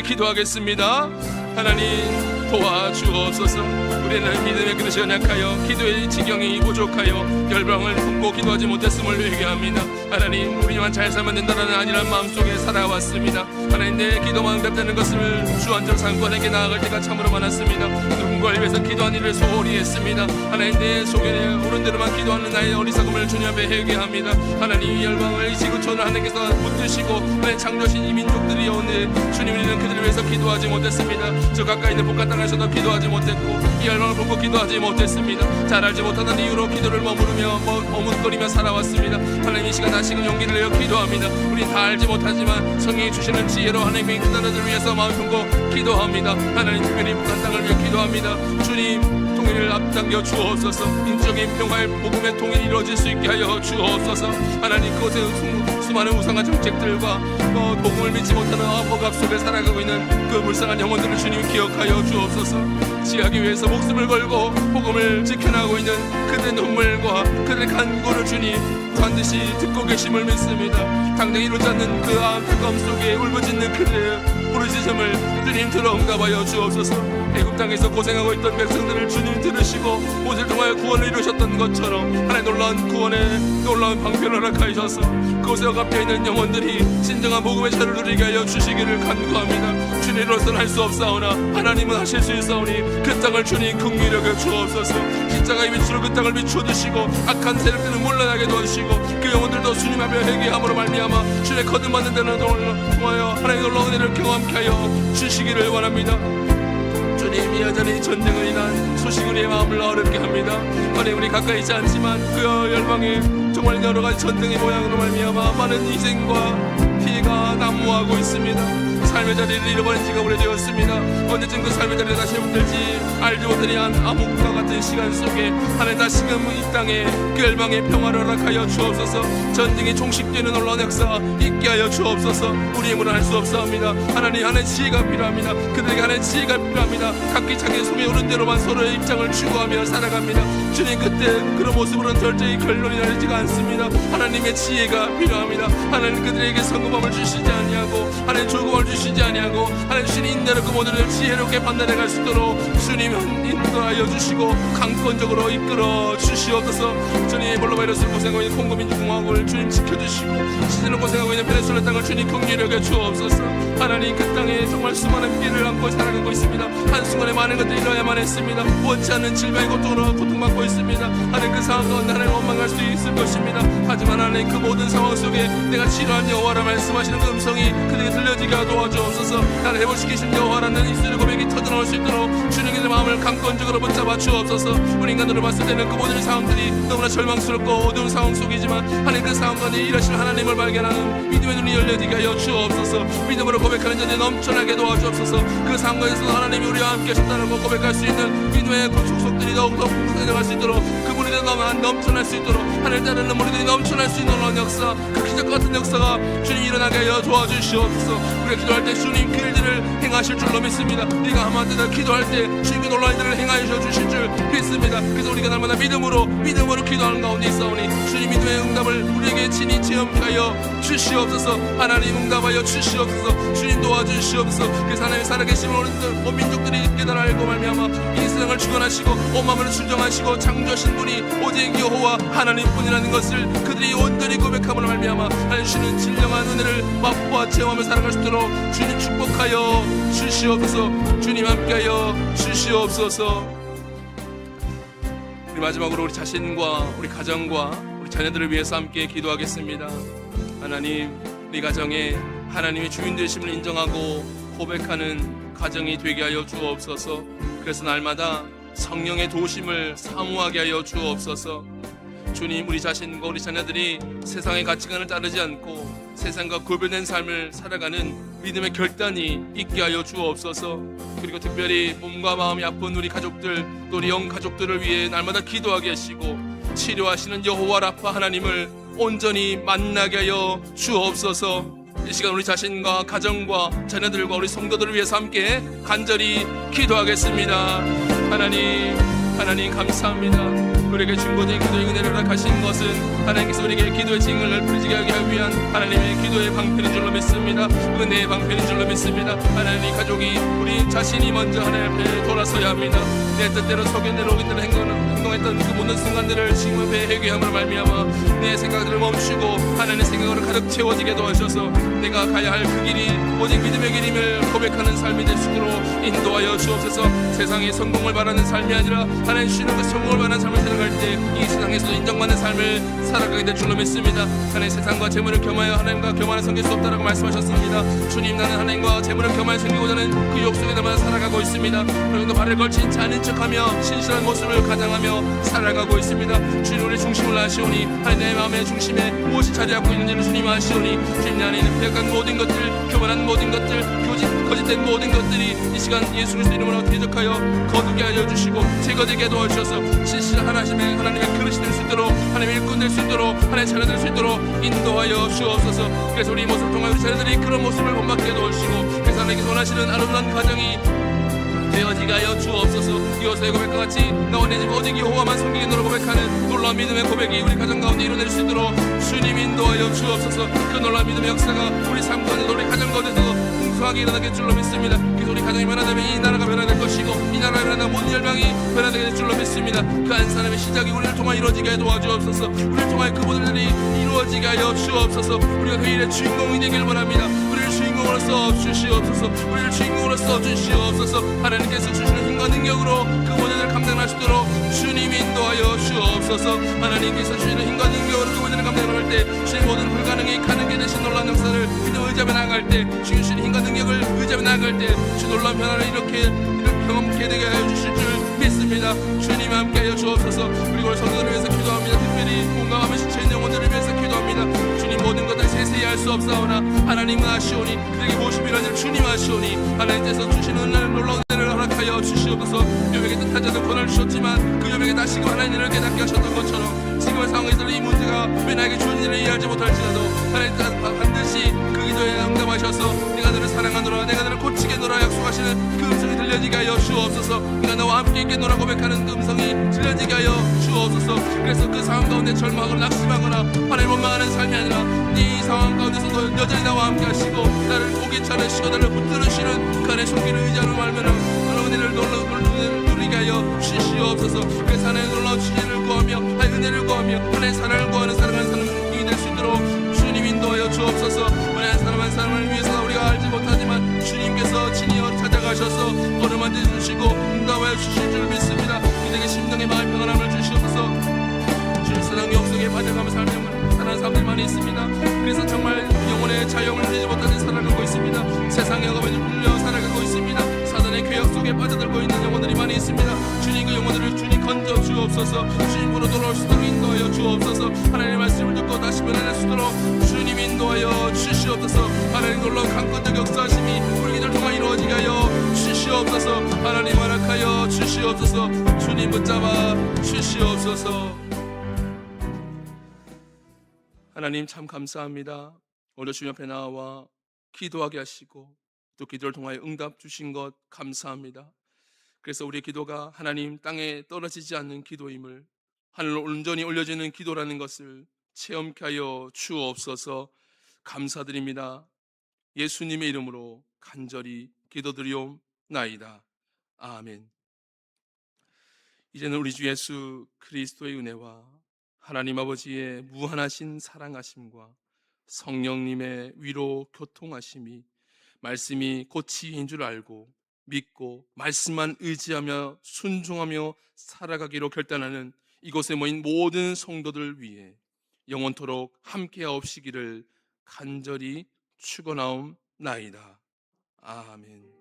기도하겠습니다. 하나님 도와주옵소서. 우리는 믿음의 그릇이 연약하여 기도의 지경이 부족하여 열방을 품고 기도하지 못했음을 회개합니다. 하나님, 우리만 잘 살면 된다는 안일한 마음속에 살아왔습니다. 하나님, 내 기도만 응답되는 것을 주안점 상권에게 나아갈 때가 참으로 많았습니다. 누군가를 위해서 기도한 일을 소홀히 했습니다. 하나님, 내 속에 오른 대로만 기도하는 나의 어리석음을 주님 앞에 회개합니다. 하나님, 이 열방을 이 지구촌을 하나님께서 붙드시고 하나님 창조하신 이 민족들이 오늘 주님, 우리는 그들을 위해서 기도하지 못했습니다. 저 가까이 있는 북한 땅에서도 기도하지 못했고 이 열방을 보고 기도하지 못했습니다. 잘 알지 못하는 이유로 기도를 머뭇거리며 살아왔습니다. 하나님, 이 시간 다시금 용기를 내어 기도합니다. 우린 다 알지 못하지만 성령이 주시는 지혜로 하나님의 인도자들을 위해서 마음 품고 기도합니다. 하나님, 특별히 북한 땅을 위해 기도합니다. 주님, 통일을 앞당겨 주옵소서. 인적인 평화의 복음의 통일이 이루어질 수 있게 하여 주옵소서. 하나님, 그곳에 수많은 우상한 정책들과 복음을 믿지 못하는 억압 속에 살아가고 있는 그 불쌍한 영혼들을 주님 기억하여 주옵소서. 지하기 위해서 목숨을 걸고 복음을 지켜나가고 있는 그들의 눈물과 그들의 간구를 주님 반드시 듣고 계심을 믿습니다. 당장 이루지 않는 그 안타까움 속에 울부짖는 그들의 부르짖음을 주님 들어 응답하여 주옵소서. 애굽 땅에서 고생하고 있던 백성들을 주님 들으시고 모세를 통하여 구원을 이루셨던 것처럼 하나님 놀라운 구원의 놀라운 방편을 허락하셔서 그곳에 억압되어 있는 영혼들이 진정한 복음의 자를 누리게 하여 주시기를 간구합니다. 주님으로서는 할 수 없사오나 하나님은 하실 수 있사오니 그 땅을 주님 긍휼히 여겨 주옵소서. 십자가의 빛으로 그 땅을 비추어주시고 악한 세력들을 물러나게 도와주시고 그 영혼들도 주님 앞에 회개함으로 말미암아 주의 거듭받는 데는 통하여 하나님의 놀라운 은혜를 경험케 하여 주시기를 원합니다. 주님, 여전히 전쟁으로 인한 소식으로 우리의 마음을 어렵게 합니다. 하나님, 우리 가까이 있지 않지만 그 열방에 정말 여러 가지 전쟁의 모양으로 말미암아 많은 희생과 피해가 난무하고 있습니다. 삶의 자리를 잃어버린 지가 오래되었습니다. 언제쯤 그 삶의 자리를 다시 회복될지 알지 못하니 암흑과 같은 시간 속에 하나님 다시금 이 땅에 그 열방의 평화를 허락하여 주옵소서. 전쟁이 종식되는 놀라운 역사 있게 하여 주옵소서. 우리 힘으로 할 수 없사옵니다. 하나님 지혜가 필요합니다. 그들에게 하나님 지혜가 필요합니다. 각기 자기 속에 오른 대로만 서로의 입장을 추구하며 살아갑니다. 주님, 그때 그런 모습으로는 절대히 결론이 나지가 않습니다. 하나님의 지혜가 필요합니다. 하나님, 그들에게 성공함을 주시지 아니하고 하나님 조금을 주시지 멈추지 아니하고 하나님 주님 인내로 그 모든 지혜롭게 판단해갈 수 있도록 주님 인도하여 주시고 강권적으로 이끌어 주시옵소서. 주님 볼로바이러스를 고생하고 있는 콩고 민주공화국을 주님 지켜주시고 시즌을 고생하고 있는 베네수엘라 땅을 주님 긍휼히 여겨 주옵소서. 하나님 그 땅에 정말 수많은 피해를 안고 살아가고 있습니다. 한순간에 많은 것들이 일어나야만 했습니다. 원치 않는 질병의 고통으로 고통받고 있습니다. 하나님 그 상황 가운데 하나님 원망할 수 있을 것입니다. 하지만 하나님 그 모든 상황 속에 내가 치료한 여호와라 말씀하시는 그 음성이 그들에게 들려지게 도와주옵소서. 나를 회복시키신 여호와라는 입술의 고백이 터져나올 수 있도록 주님의 마음을 강권적으로 붙잡아 주옵소서. 우리 인간으로 봤을 때는 그 모든 상황들이 너무나 절망스럽고 어두운 상황 속이지만 하나님 그 상황 가운데 일하실 하나님을 발견하는 믿음의 눈이 열려지게 하여 주옵소서. 믿음으로 고백하는 자들이 넘쳐나게 도와주옵소서. 그 상황에서 하나님이 우리와 함께 하셨다는 걸 고백할 수 있는 믿음의 그 축복들이 더욱더 풍성해질 수 있도록 그분이 넘쳐날 수 있도록 하늘 따르는 머리들이 넘쳐날 수 있는 역사, 그 기적 같은 역사가 주님 일어나게 하여 도와주시옵소서. 우리가 기도할 때 주님 그 일들을 행하실 줄로 믿습니다. 우리가 한마디로 기도할 때 주님 그 놀라운 일들을 행하여 주실 줄 믿습니다. 그래서 우리가 날마다 믿음으로 기도하는 가운데 있사오니 주님 믿음의 응답을 우리에게 친히 체험하여 주시옵소서. 하나님 응답하여 주시옵소서. 주님 도와주시옵소서. 그래서 하나님의 살아계심을 온 민족들이 깨달아 알고 말미암아 이 세상을 주관하시고 온 마음을 순정하시고 창조하신 분이 오직 여호와 하나님뿐이라는 것을 그들이 온전히 고백함으로 말미암아 하나님 주시는 진정한 은혜를 맛보아 체험하며 살아갈 수 있도록 주님 축복하여 주시옵소서. 주님 함께하여 주시옵소서. 우리 마지막으로 우리 자신과 우리 가정과 우리 자녀들을 위해서 함께 기도하겠습니다. 하나님, 우리 가정에 하나님의 주인 되심을 인정하고 고백하는 가정이 되게 하여 주옵소서. 그래서 날마다 성령의 도심을 사모하게 하여 주옵소서. 주님, 우리 자신과 우리 자녀들이 세상의 가치관을 따르지 않고 세상과 구별된 삶을 살아가는 믿음의 결단이 있게 하여 주옵소서. 그리고 특별히 몸과 마음이 아픈 우리 가족들, 또 우리 영 가족들을 위해 날마다 기도하게 하시고 치료하시는 여호와 라파 하나님을 온전히 만나게 하여 주옵소서. 이 시간 우리 자신과 가정과 자녀들과 우리 성도들을 위해서 함께 간절히 기도하겠습니다. 하나님 감사합니다. 우리에게 중보된 기도의 은혜를 허락하신 것은 하나님께서 우리에게 기도의 징을 넓혀지게 하기 위한 하나님의 기도의 방편인 줄로 믿습니다. 은혜의 방편인 줄로 믿습니다. 하나님, 가족이 우리 자신이 먼저 하나님 앞에 돌아서야 합니다. 내 뜻대로 소견대로 오긴대로 행동했던 그 모든 순간들을 지금 앞에 회개함으로 말미암아 내 생각들을 멈추고 하나님의 생각으로 가득 채워지게 도와주셔서 내가 가야 할 그 길이 오직 믿음의 길임을 고백하는 삶이 될 수 있도록 인도하여 주옵소서. 세상의 성공을 바라는 삶이 아니라 하나님 주시는 그 성공을 바라는 삶을 살아갈 때 이 세상에서도 인정받는 삶을 살아가게 될 줄로 믿습니다. 하나님, 세상과 재물을 겸하여 하나님과 교만을 섬길 수 없다라고 말씀하셨습니다. 주님, 나는 하나님과 재물을 겸하여 섬기고자 하는 그 욕심에 날마다 살아가고 있습니다. 그리고 발을 걸친 자는 척하며 신실한 모습을 가장하며 살아가고 있습니다. 주님, 우리 중심을 아시오니 하나님, 내 마음의 중심에 무엇이 자리하고 있는지를 주님 아시오니 주님 안에 있는 배역한 모든 것들, 교만한 모든 것들, 거짓된 모든 것들이 이 시간 예수 그리스도 이름으로 대적하여 거두게 하여 주시고 제거되게 도와주셔서 신실한 하나님의 그릇이 될 수 있도록 하나님의 일꾼 될 수 있도록 하나님의 자녀 될 수 있도록 인도하여 주옵소서. 그래서 우리 모습을 통하여 우리 자녀들이 그런 모습을 본받게 도와주시고 그래서 하나님께서 원하시는 아름다운 가정이 되어지게 하여 주옵소서. 여호수아의 고백과 같이 나와 내 집 오직 여호와만 섬기게 너로 고백하는 놀라운 믿음의 고백이 우리 가정 가운데 이루어질 수 있도록 주님 인도하여 주옵소서. 그 놀라운 믿음의 역사가 우리 삶 가운데 우리 가정 가운데서 풍성하게 일어나게 될 줄로 믿습니다. 그래서 우리 가정이 변화되면 이 나라가 변화될 것이고 이 나라가 변화되면 모든 열방이 변화되게 될 줄로 믿습니다. 그 한 사람의 시작이 우리를 통하여 이루어지게 하여 도와주옵소서. 우리를 통하여 그 모든 일이 이루어지게 하여 주옵소서. 우리가 그 일의 주인공이 되길 원합니다. 우리를 주인공으로 써주시옵소서. 우리를 주인공으로 써주시옵소서. 하나님께서 주시는 힘과 능력으로 그 모든 일을 감당할 수 있도록 주님 인도하여 주옵소서. 하나님께서 주시는 힘과 능력으로 그 모든 일을 감당할 때 주님 모든 불가능이 가능게 되신 놀라운 역사를 믿음 의지하며 나아갈 때 주신 힘과 능력을 의지하며 나아갈 때 주 놀라운 변화를 이렇게 경험하게 되게 하여 주실 줄 믿습니다. 주님 함께하여 주옵소서. 그리고 성도들을 위해서 기도합니다. 특별히 공감하며 지쳐있는 영혼들을 위해서 기도합니다. 주님 모든 것을 세세히 알 수 없사오나 하나님은 아시오니 그들에게 무엇이 필요한지 주님 아시오니 하나님께서 주시는 은혜를 놀라운 은혜를 허락해 허락하여 주시옵소서. 묘에게 뜻하지 않은 고난을 주셨지만 그 묘에게 다시금 하나님을 깨닫게 하셨던 것처럼 지금의 상황에서 이 문제가 왜 나에게 주는 일을 이해하지 못할지라도 하나님 반드시 그 기도에 응답하셔서 내가 너를 사랑하노라, 내가 너를 고치겠노라 약속하시는 그 음성이 들려지게 하여 주옵소서. 내가 너와 함께 있겠노라 고백하는 그 음성이 들려지게 하여 주옵소서. 그래서 그 상황 가운데 절망하거나 낙심하거나 하나님 원망하는 삶이 아니라 이 상황 가운데서도 여전히 나와 함께 하시고 나를 고개 차르시고 나를 붙들으시는 그 안의 손길을 의지하는 말면은 은혜를 누리게 하여 주시옵소서. 그래서 하나님 놀라운 주님을 구하며 은혜를 구하며 하나님의 사랑을 구하는 사랑하는 사람이 될 수 있도록 주님 인도하여 주옵소서. 하나님 사람 한 사람을 위해서 우리가 알지 못하지만 주님께서 친히 찾아가셔서 어루만져 주시고 응답하여 주실 줄 믿습니다. 그들에게 심령의 마음 평안함을 주시옵소서. 주님 사랑 영성에 반영하며 사랑하는 사람들이 많이 있습니다. 그래서 정말 영혼의 자유함을 누리지 못하는 살아가고 있습니다. 세상의 억압에 눌려 살아가고 있습니다. 사단의 죄악 속에 빠져들고 있는 영혼들이 많이 있습니다. 주님 그 영혼들을 주님 건져 주옵소서. 주님으로 돌아올 수 있도록 인도하여 주옵소서. 하나님의 말씀을 듣고 다시 변화될 수 있도록 주님 인도하여 주시옵소서. 하나님 놀라운 강권적 역사하심이 우리 기도를 통해 이루어지게 하여 주시옵소서. 하나님 허락하여 주시옵소서. 주님 붙잡아 주시옵소서. 하나님 참 감사합니다. 오늘 주님 앞에 나와 기도하게 하시고 또 기도를 통하여 응답 주신 것 감사합니다. 그래서 우리의 기도가 하나님 땅에 떨어지지 않는 기도임을, 하늘로 온전히 올려지는 기도라는 것을 체험케 하여 주옵소서. 감사드립니다. 예수님의 이름으로 간절히 기도드리옵나이다. 아멘. 이제는 우리 주 예수 그리스도의 은혜와 하나님 아버지의 무한하신 사랑하심과 성령님의 위로 교통하심이, 말씀이 고치인 줄 알고 믿고 말씀만 의지하며 순종하며 살아가기로 결단하는 이곳에 모인 모든 성도들 위해 영원토록 함께하옵시기를 간절히 축원하옵나이다. 아멘.